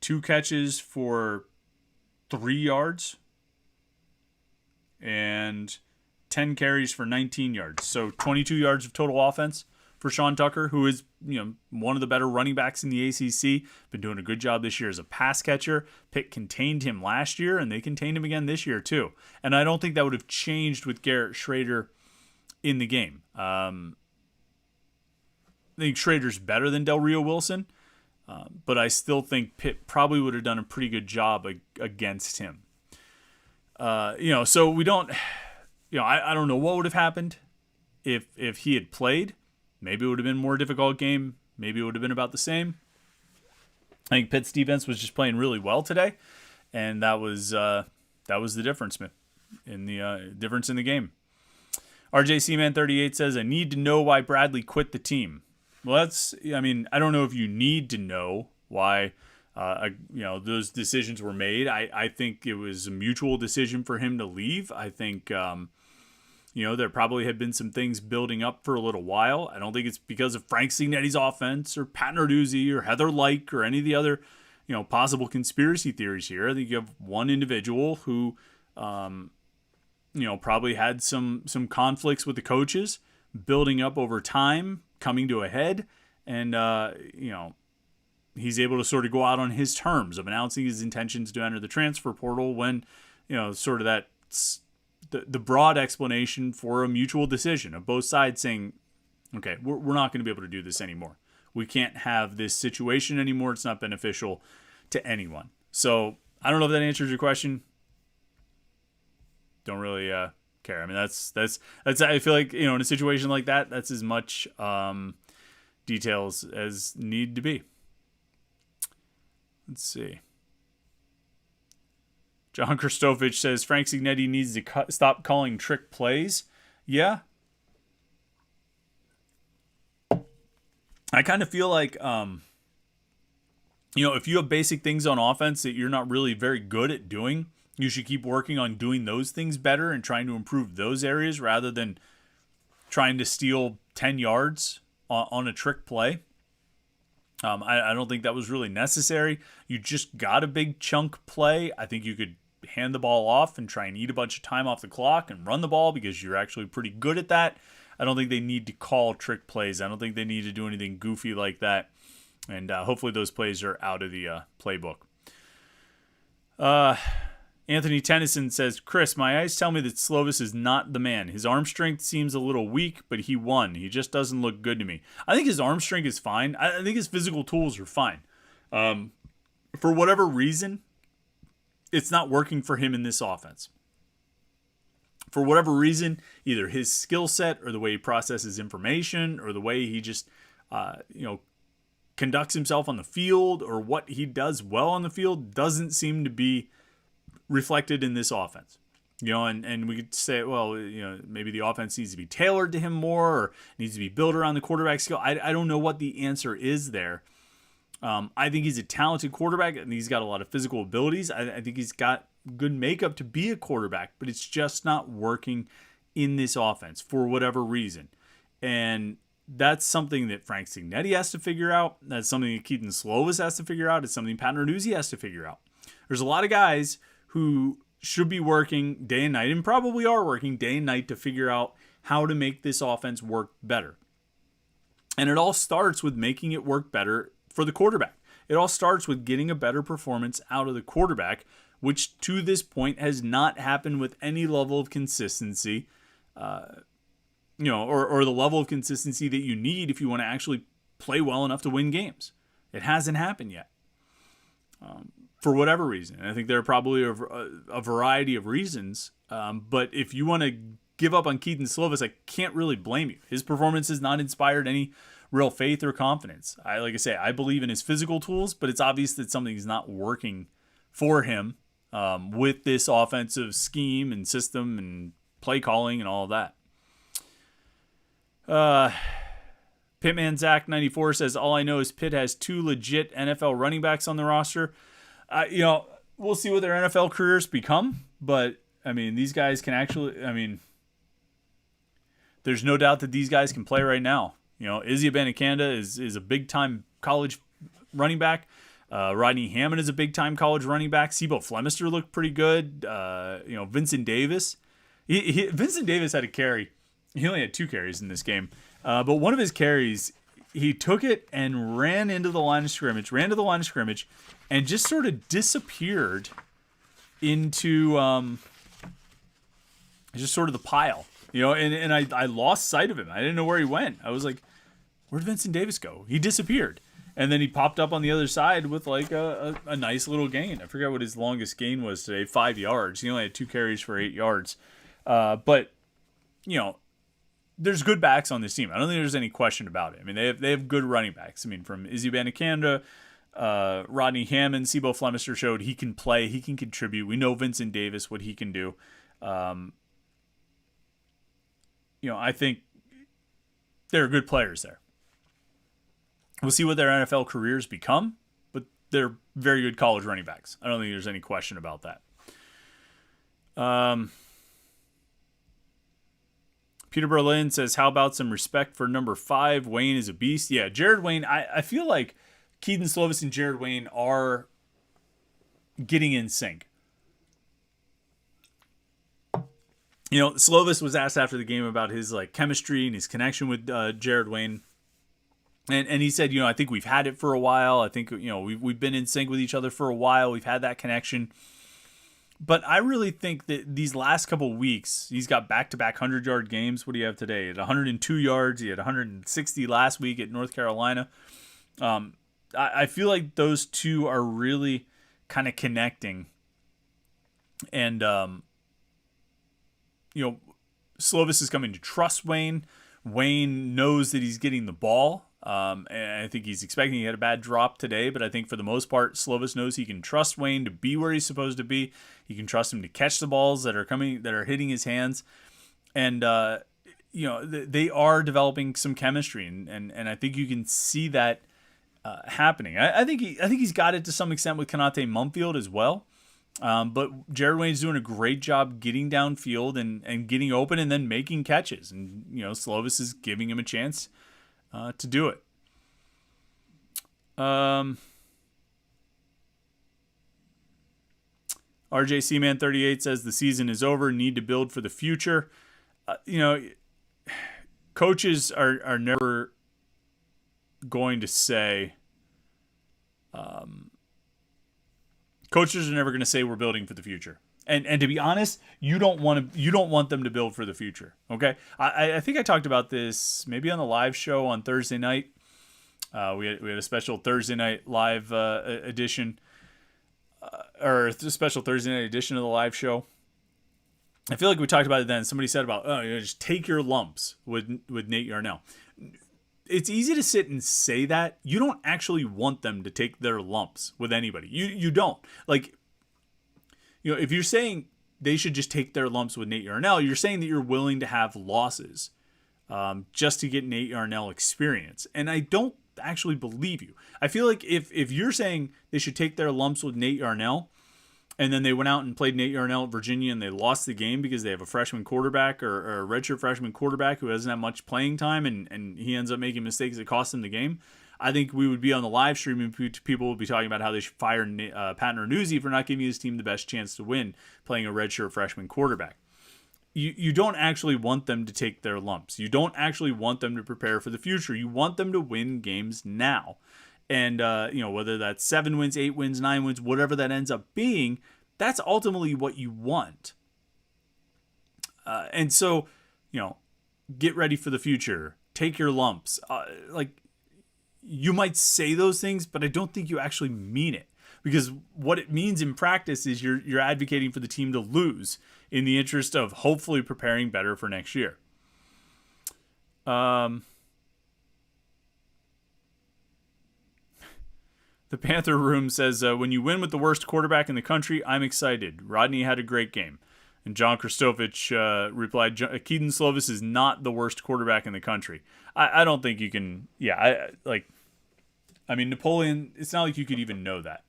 2 catches for 3 yards and 10 carries for 19 yards. So 22 yards of total offense for Sean Tucker, who is one of the better running backs in the ACC. Been doing a good job this year as a pass catcher. Pitt contained him last year, and they contained him again this year too. And I don't think that would have changed with Garrett Schrader in the game. I think Schrader's better than Del Rio Wilson, but I still think Pitt probably would have done a pretty good job against him. So we don't... I don't know what would have happened if he had played. Maybe it would have been a more difficult game. Maybe it would have been about the same. I think Pitt's defense was just playing really well today, and that was the difference in the game. RJC Man 38 says, I need to know why Bradley quit the team. Well, I don't know if you need to know why those decisions were made. I think it was a mutual decision for him to leave. I think there probably had been some things building up for a little while. I don't think it's because of Frank Signetti's offense or Pat Narduzzi or Heather Lyke or any of the other possible conspiracy theories here. I think you have one individual who, probably had some conflicts with the coaches building up over time, coming to a head. And, he's able to sort of go out on his terms of announcing his intentions to enter the transfer portal when, sort of that's the broad explanation for a mutual decision of both sides saying, okay, we're not going to be able to do this anymore. We can't have this situation anymore. It's not beneficial to anyone. So I don't know if that answers your question. Don't really care. I mean, that's I feel like, in a situation like that, that's as much details as need to be. Let's see. John Christovich says Frank Cignetti needs to stop calling trick plays. Yeah. I kind of feel like, if you have basic things on offense that you're not really very good at doing, you should keep working on doing those things better and trying to improve those areas rather than trying to steal 10 yards on a trick play. I don't think that was really necessary. You just got a big chunk play. I think you could hand the ball off and try and eat a bunch of time off the clock and run the ball because you're actually pretty good at that. I don't think they need to call trick plays. I don't think they need to do anything goofy like that. And hopefully those plays are out of the playbook. Anthony Tennyson says, Chris, my eyes tell me that Slovis is not the man. His arm strength seems a little weak, but he won. He just doesn't look good to me. I think his arm strength is fine. I think his physical tools are fine. For whatever reason, it's not working for him in this offense. For whatever reason, either his skill set or the way he processes information or the way he just, conducts himself on the field or what he does well on the field doesn't seem to be reflected in this offense. And we could say, well, maybe the offense needs to be tailored to him more or needs to be built around the quarterback skill. I don't know what the answer is there. I think he's a talented quarterback and he's got a lot of physical abilities. I think he's got good makeup to be a quarterback, but it's just not working in this offense for whatever reason. And that's something that Frank Cignetti has to figure out. That's something that Keaton Slovis has to figure out. It's something Pat Narduzzi has to figure out. There's a lot of guys who should be working day and night and probably are working day and night to figure out how to make this offense work better. And it all starts with making it work better for the quarterback. It all starts with getting a better performance out of the quarterback, which to this point has not happened with any level of consistency, or the level of consistency that you need if you want to actually play well enough to win games. It hasn't happened yet. For whatever reason. And I think there are probably a variety of reasons. But if you want to give up on Keaton Slovis, I can't really blame you. His performance has not inspired any real faith or confidence. I believe in his physical tools, but it's obvious that something's not working for him with this offensive scheme and system and play calling and all of that. Pitman Zach 94 says, all I know is Pitt has 2 legit NFL running backs on the roster. We'll see what their NFL careers become, but these guys can actually, there's no doubt that these guys can play right now. Izzy Abanikanda is a big time college running back. Rodney Hammond is a big time college running back. Sebo Flemister looked pretty good. Vincent Davis. Vincent Davis had a carry. He only had 2 carries in this game. But one of his carries, he took it and ran to the line of scrimmage, and just sort of disappeared into just sort of the pile. And I lost sight of him. I didn't know where he went. I was like, where'd Vincent Davis go? He disappeared. And then he popped up on the other side with like a nice little gain. I forgot what his longest gain was today, 5 yards. He only had 2 carries for 8 yards. But there's good backs on this team. I don't think there's any question about it. They have good running backs. From Izzy Abanikanda, Rodney Hammond, Sebo Flemister showed he can play, he can contribute. We know Vincent Davis, what he can do. I think there are good players there. We'll see what their NFL careers become, but they're very good college running backs. I don't think there's any question about that. Peter Berlin says, how about some respect for number 5? Wayne is a beast. Yeah, Jared Wayne, I feel like Keaton Slovis and Jared Wayne are getting in sync. Slovis was asked after the game about his chemistry and his connection with Jared Wayne. And he said, I think we've had it for a while. I think, we've been in sync with each other for a while. We've had that connection. But I really think that these last couple weeks, he's got back-to-back 100-yard games. What do you have today? At 102 yards. He had 160 last week at North Carolina. I feel like those two are really kind of connecting. And, Slovis is coming to trust Wayne. Wayne knows that he's getting the ball. And I think he's expecting he had a bad drop today, but I think for the most part, Slovis knows he can trust Wayne to be where he's supposed to be. He can trust him to catch the balls that are hitting his hands. And, they are developing some chemistry, and I think you can see that happening. I think he's got it to some extent with Konate Mumfield as well. But Jared Wayne's doing a great job getting downfield and getting open and then making catches. And, Slovis is giving him a chance to do it. RJ Man 38 says the season is over. Need to build for the future. Coaches are never going to say. Coaches are never going to say we're building for the future. And to be honest, you don't want them to build for the future. Okay, I think I talked about this maybe on the live show on Thursday night. We had a special Thursday night live edition, or a special Thursday night edition of the live show. I feel like we talked about it then. Somebody said about just take your lumps with Nate Yarnell. It's easy to sit and say that. You don't actually want them to take their lumps with anybody. You don't. If you're saying they should just take their lumps with Nate Yarnell, you're saying that you're willing to have losses just to get Nate Yarnell experience. And I don't actually believe you. I feel like if you're saying they should take their lumps with Nate Yarnell, and then they went out and played Nate Yarnell at Virginia and they lost the game because they have a freshman quarterback or a redshirt freshman quarterback who doesn't have much playing time and he ends up making mistakes that cost them the game, I think we would be on the live stream and people would be talking about how they should fire Pat Narduzzi for not giving his team the best chance to win playing a redshirt freshman quarterback. You don't actually want them to take their lumps. You don't actually want them to prepare for the future. You want them to win games now. And, whether that's 7 wins, 8 wins, 9 wins, whatever that ends up being, that's ultimately what you want. And so, get ready for the future. Take your lumps. You might say those things, but I don't think you actually mean it. Because what it means in practice is you're advocating for the team to lose in the interest of hopefully preparing better for next year. The Panther Room says, when you win with the worst quarterback in the country, I'm excited. Rodney had a great game. And John Kristofich replied, Keaton Slovis is not the worst quarterback in the country. I don't think you can, Napoleon, it's not like you could even know that.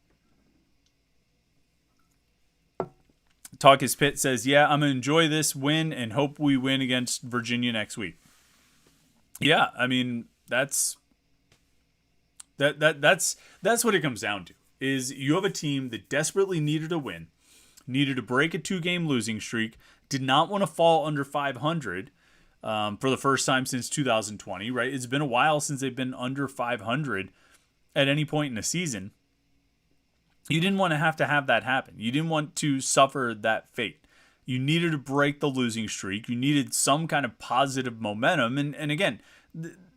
Talk is Pitt says, I'm going to enjoy this win and hope we win against Virginia next week. Yeah, that's what it comes down to, is you have a team that desperately needed a win, needed to break a 2-game losing streak, did not want to fall under 500 for the first time since 2020, right? It's been a while since they've been under 500 at any point in the season. You didn't want to have that happen. You didn't want to suffer that fate. You needed to break the losing streak. You needed some kind of positive momentum. And again,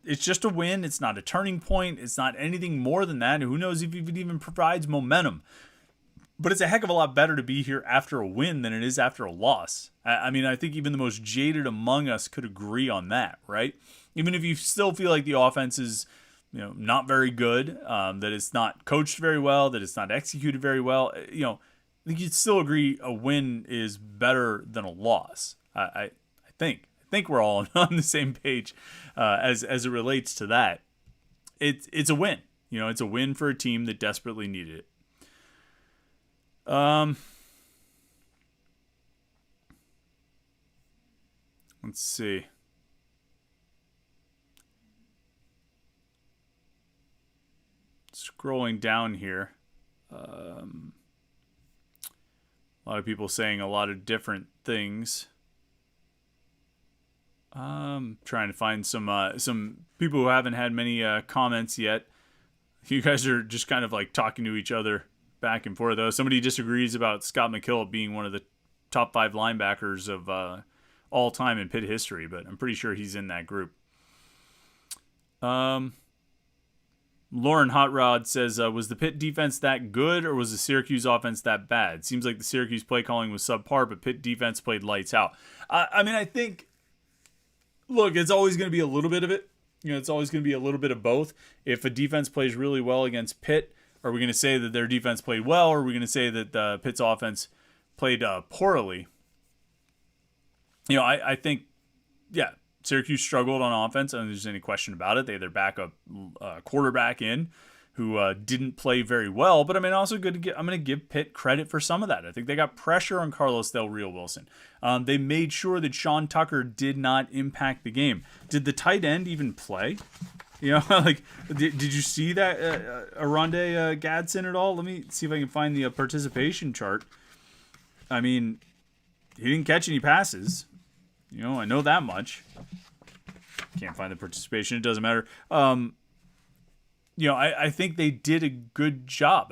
it's just a win. It's not a turning point. It's not anything more than that. Who knows if it even provides momentum. But it's a heck of a lot better to be here after a win than it is after a loss. I think even the most jaded among us could agree on that, right? Even if you still feel like the offense is not very good, that it's not coached very well, that it's not executed very well, I think you'd still agree a win is better than a loss. I think we're all on the same page as it relates to that. It's a win. It's a win for a team that desperately needed it. Let's see. Scrolling down here. A lot of people saying a lot of different things. Trying to find some people who haven't had many comments yet. You guys are just kind of like talking to each other back and forth, though. Somebody disagrees about Scott McKillop being one of the top 5 linebackers of all time in Pitt history, but I'm pretty sure he's in that group. Lauren Hot Rod says, was the Pitt defense that good, or was the Syracuse offense that bad? Seems like the Syracuse play calling was subpar, but Pitt defense played lights out. I think, look, it's always going to be a little bit of it. It's always going to be a little bit of both. If a defense plays really well against Pitt, are we going to say that their defense played well, or are we going to say that Pitt's offense played poorly? I think, yeah, Syracuse struggled on offense. I don't think there's any question about it. They had their backup quarterback in who didn't play very well. But I'm going to give Pitt credit for some of that. I think they got pressure on Carlos Del Rio Wilson. They made sure that Sean Tucker did not impact the game. Did the tight end even play? Did you see that Aronde Gadsden at all? Let me see if I can find the participation chart. He didn't catch any passes. I know that much. Can't find the participation. It doesn't matter. I think they did a good job.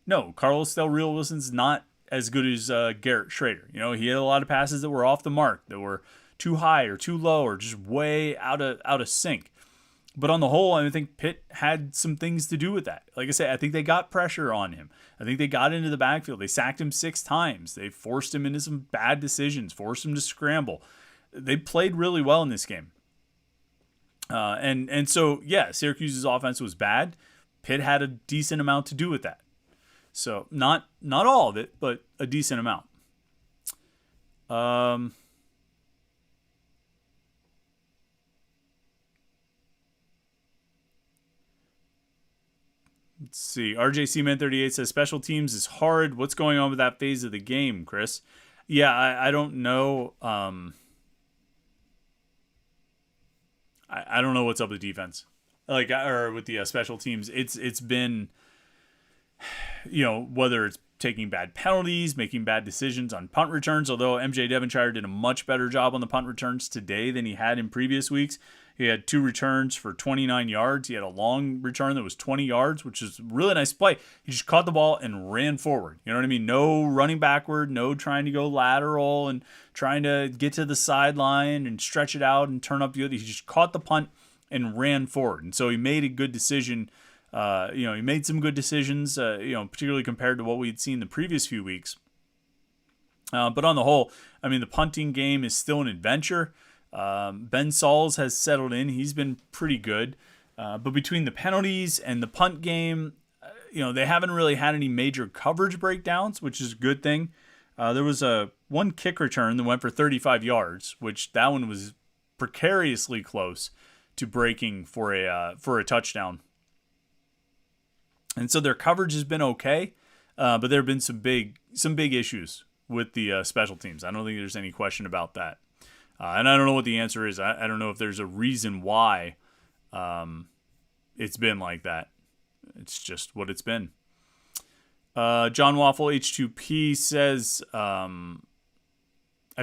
No, Carlos Del Rio Wilson's not as good as Garrett Schrader. He had a lot of passes that were off the mark, that were too high or too low or just way out of sync. But on the whole, I think Pitt had some things to do with that. Like I said, I think they got pressure on him. I think they got into the backfield. They sacked him 6 times. They forced him into some bad decisions, forced him to scramble. They played really well in this game. So, yeah, Syracuse's offense was bad. Pitt had a decent amount to do with that. So, not all of it, but a decent amount. Let's see. RJC Man 38 says special teams is hard. What's going on with that phase of the game, Chris? Yeah, I don't know. I don't know what's up with defense, or with the special teams. It's been, whether it's taking bad penalties, making bad decisions on punt returns. Although MJ Devonshire did a much better job on the punt returns today than he had in previous weeks. He had 2 returns for 29 yards. He had a long return that was 20 yards, which is a really nice play. He just caught the ball and ran forward. You know what I mean? No running backward, no trying to go lateral and trying to get to the sideline and stretch it out and turn up the other. He just caught the punt and ran forward. And so he made a good decision. He made some good decisions, particularly compared to what we had seen the previous few weeks. But on the whole, the punting game is still an adventure. Ben Sauls has settled in. He's been pretty good. But between the penalties and the punt game, they haven't really had any major coverage breakdowns, which is a good thing. There was one kick return that went for 35 yards, which that one was precariously close to breaking for a touchdown. And so their coverage has been okay, but there have been some big issues with the special teams. I don't think there's any question about that. And I don't know what the answer is. I don't know if there's a reason why it's been like that. It's just what it's been. John Waffle H2P says, I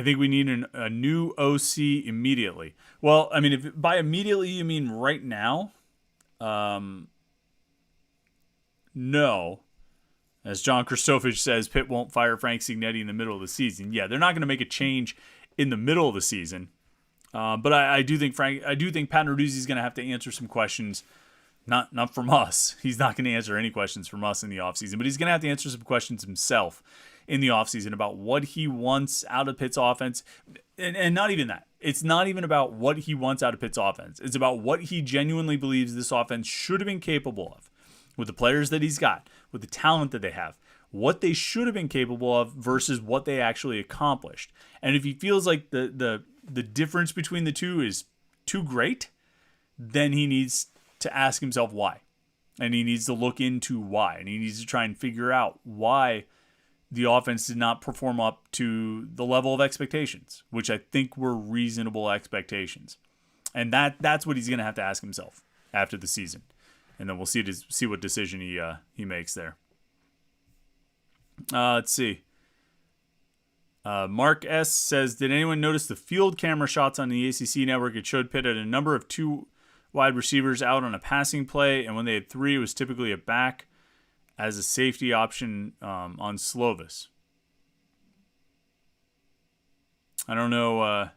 think we need a new OC immediately. Well, if by immediately you mean right now, no. As John Christofich says, Pitt won't fire Frank Signetti in the middle of the season. Yeah, they're not going to make a change in the middle of the season. But I do think Pat Narduzzi is going to have to answer some questions, not from us. He's not going to answer any questions from us in the offseason, but he's going to have to answer some questions himself in the offseason about what he wants out of Pitt's offense. And not even that. It's not even about what he wants out of Pitt's offense. It's about what he genuinely believes this offense should have been capable of with the players that he's got, with the talent that they have, what they should have been capable of versus what they actually accomplished. And if he feels like the difference between the two is too great, then he needs to ask himself why. And he needs to look into why. And he needs to try and figure out why the offense did not perform up to the level of expectations, which I think were reasonable expectations. And that's what he's going to have to ask himself after the season. And then we'll see what decision he makes there. Let's see. Mark S. says, did anyone notice the field camera shots on the ACC network? It showed Pitt had a number of 2 wide receivers out on a passing play, and when they had 3, it was typically a back as a safety option on Slovis. I don't know.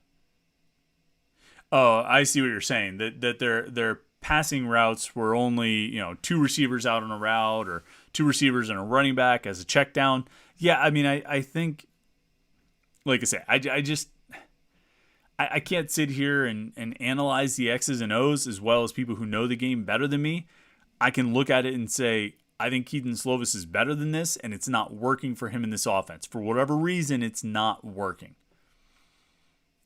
I see what you're saying. That their passing routes were only 2 receivers out on a route or 2 receivers and a running back as a check down. Yeah, I mean, I think, like I say, I can't sit here and analyze the X's and O's as well as people who know the game better than me. I can look at it and say, I think Keaton Slovis is better than this, and it's not working for him in this offense. For whatever reason, it's not working.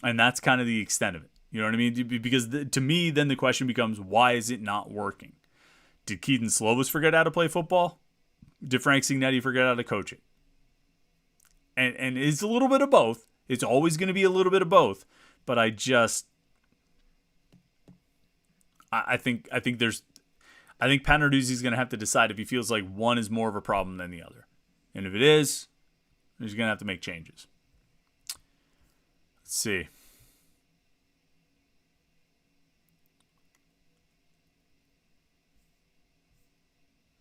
And that's kind of the extent of it. You know what I mean? Because to me, then the question becomes, why is it not working? Did Keaton Slovis forget how to play football? Did Frank Cignetti forget how to coach it? And it's a little bit of both. It's always going to be a little bit of both. But I think Pat Narduzzi's going to have to decide if he feels like one is more of a problem than the other. And if it is, he's going to have to make changes. Let's see.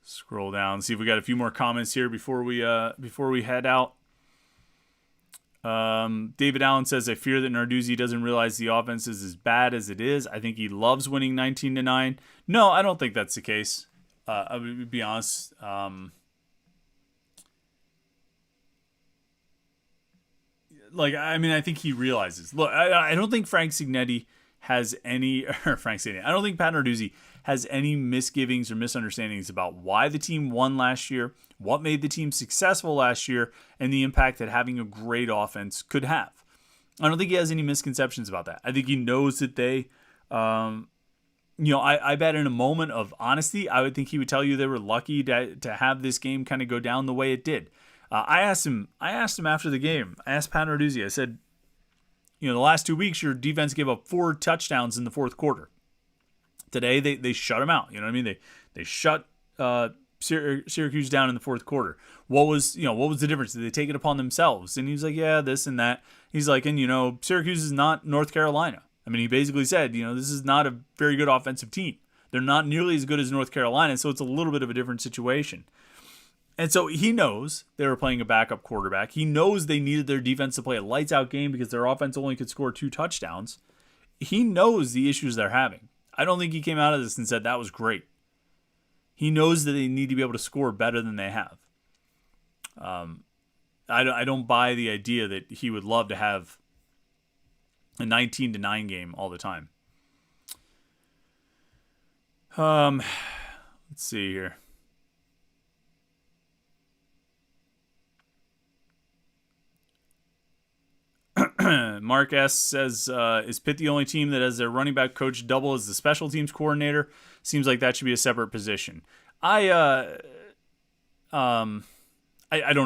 Scroll down, see if we got a few more comments here before we head out. David Allen says, I fear that Narduzzi doesn't realize the offense is as bad as it is. I think he loves winning 19-9. No, I don't think that's the case. I would be honest. I think he realizes. Look, I don't think Frank Cignetti has any, or Frank Cignetti, I don't think Pat Narduzzi has any misgivings or misunderstandings about why the team won last year, what made the team successful last year, and the impact that having a great offense could have. I don't think he has any misconceptions about that. I think he knows that they, I bet in a moment of honesty, I would think he would tell you they were lucky to have this game kind of go down the way it did. I asked him after the game. I asked Pat Narduzzi. I said, the last 2 weeks, your defense gave up 4 touchdowns in the fourth quarter. Today, they shut them out. You know what I mean? They shut Syracuse down in the fourth quarter. What was the difference? Did they take it upon themselves? And he was like, yeah, this and that. He's like, and Syracuse is not North Carolina. I mean, he basically said, this is not a very good offensive team. They're not nearly as good as North Carolina, so it's a little bit of a different situation. And so he knows they were playing a backup quarterback. He knows they needed their defense to play a lights-out game because their offense only could score 2 touchdowns. He knows the issues they're having. I don't think he came out of this and said that was great. He knows that they need to be able to score better than they have. I don't buy the idea that he would love to have a 19-9 game all the time. Let's see here. Mark S. says, is Pitt the only team that has their running back coach double as the special teams coordinator? Seems like that should be a separate position. I don't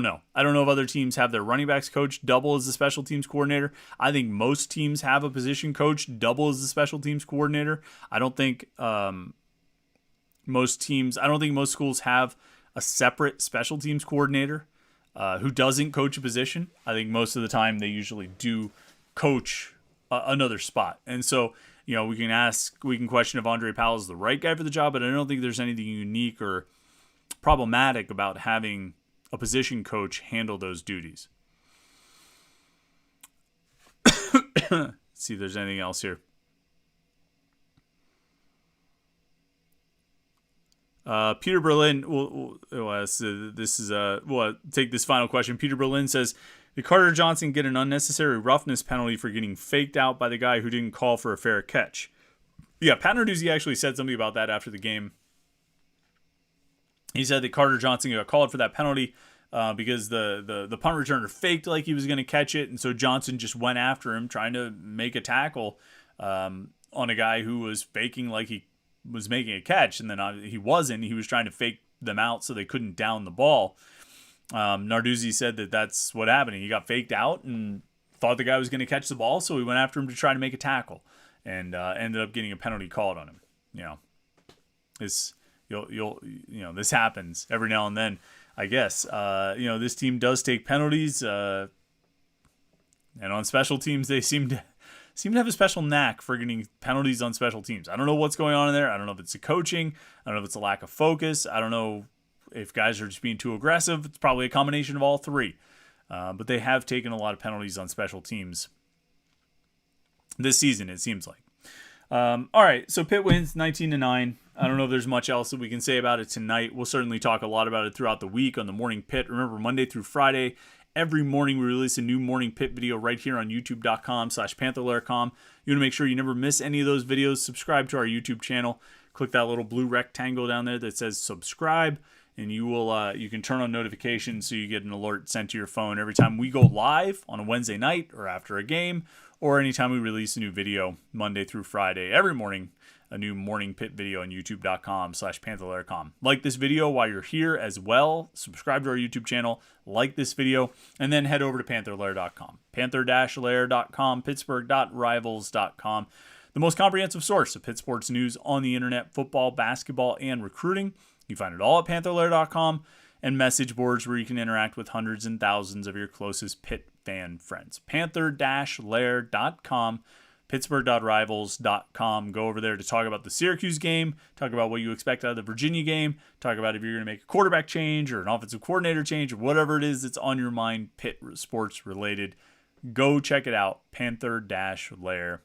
know. I don't know if other teams have their running backs coach double as the special teams coordinator. I think most teams have a position coach double as the special teams coordinator. I don't think most schools have a separate special teams coordinator who doesn't coach a position. I think most of the time they usually do coach another spot. And so, we can question if Andre Powell is the right guy for the job, but I don't think there's anything unique or problematic about having a position coach handle those duties. Let's see if there's anything else here. Peter Berlin, we'll take this final question. Peter Berlin says, did Carter Johnson get an unnecessary roughness penalty for getting faked out by the guy who didn't call for a fair catch? Yeah, Pat Narduzzi actually said something about that after the game. He said that Carter Johnson got called for that penalty because the punt returner faked like he was going to catch it, and so Johnson just went after him trying to make a tackle on a guy who was faking like he was making a catch, and then he wasn't. He was trying to fake them out so they couldn't down the ball. Narduzzi said that that's what happened. He got faked out and thought the guy was going to catch the ball, so he went after him to try to make a tackle, and ended up getting a penalty called on him. This happens every now and then, I guess. This team does take penalties. And on special teams, they seem to have a special knack for getting penalties on special teams. I don't know what's going on in there. I don't know if it's the coaching. I don't know if it's a lack of focus. I don't know if guys are just being too aggressive. It's probably a combination of all three. But they have taken a lot of penalties on special teams this season, it seems like. All right, so Pitt wins 19-9. I don't know if there's much else that we can say about it tonight. We'll certainly talk a lot about it throughout the week on the Morning Pitt. Remember, Monday through Friday, every morning we release a new Morning Pitt video right here on youtube.com/Panther-Lair.com. You want to make sure you never miss any of those videos. Subscribe to our YouTube channel. Click that little blue rectangle down there that says subscribe, and you can turn on notifications so you get an alert sent to your phone every time we go live on a Wednesday night or after a game, or anytime we release a new video Monday through Friday. Every morning, a new Morning Pitt video on youtube.com/Panther-Lair.com. Like this video while you're here as well. Subscribe to our YouTube channel, like this video, and then head over to Panther-Lair.com. Panther-Lair.com, Pittsburgh.rivals.com. The most comprehensive source of Pitt sports news on the internet, football, basketball, and recruiting. You find it all at Panther-Lair.com, and message boards where you can interact with hundreds and thousands of your closest Pitt fan friends. Panther-Lair.com, Pittsburgh.rivals.com. Go over there to talk about the Syracuse game, talk about what you expect out of the Virginia game, talk about if you're going to make a quarterback change or an offensive coordinator change or whatever it is that's on your mind Pitt sports related. Go check it out, Panther-Lair.com.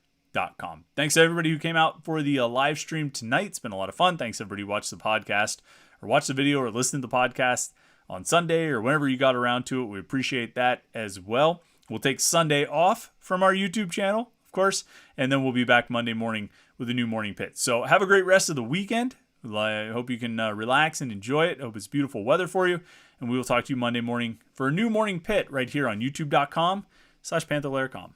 Thanks to everybody who came out for the live stream tonight. It's been a lot of fun. Thanks to everybody who watched the podcast or watched the video or listened to the podcast on Sunday or whenever you got around to it. We appreciate that as well. We'll take Sunday off from our YouTube channel, of course, and then we'll be back Monday morning with a new Morning Pitt. So have a great rest of the weekend. I hope you can relax and enjoy it. I hope it's beautiful weather for you. And we will talk to you Monday morning for a new Morning Pitt right here on youtube.com/Panther-Lair.com.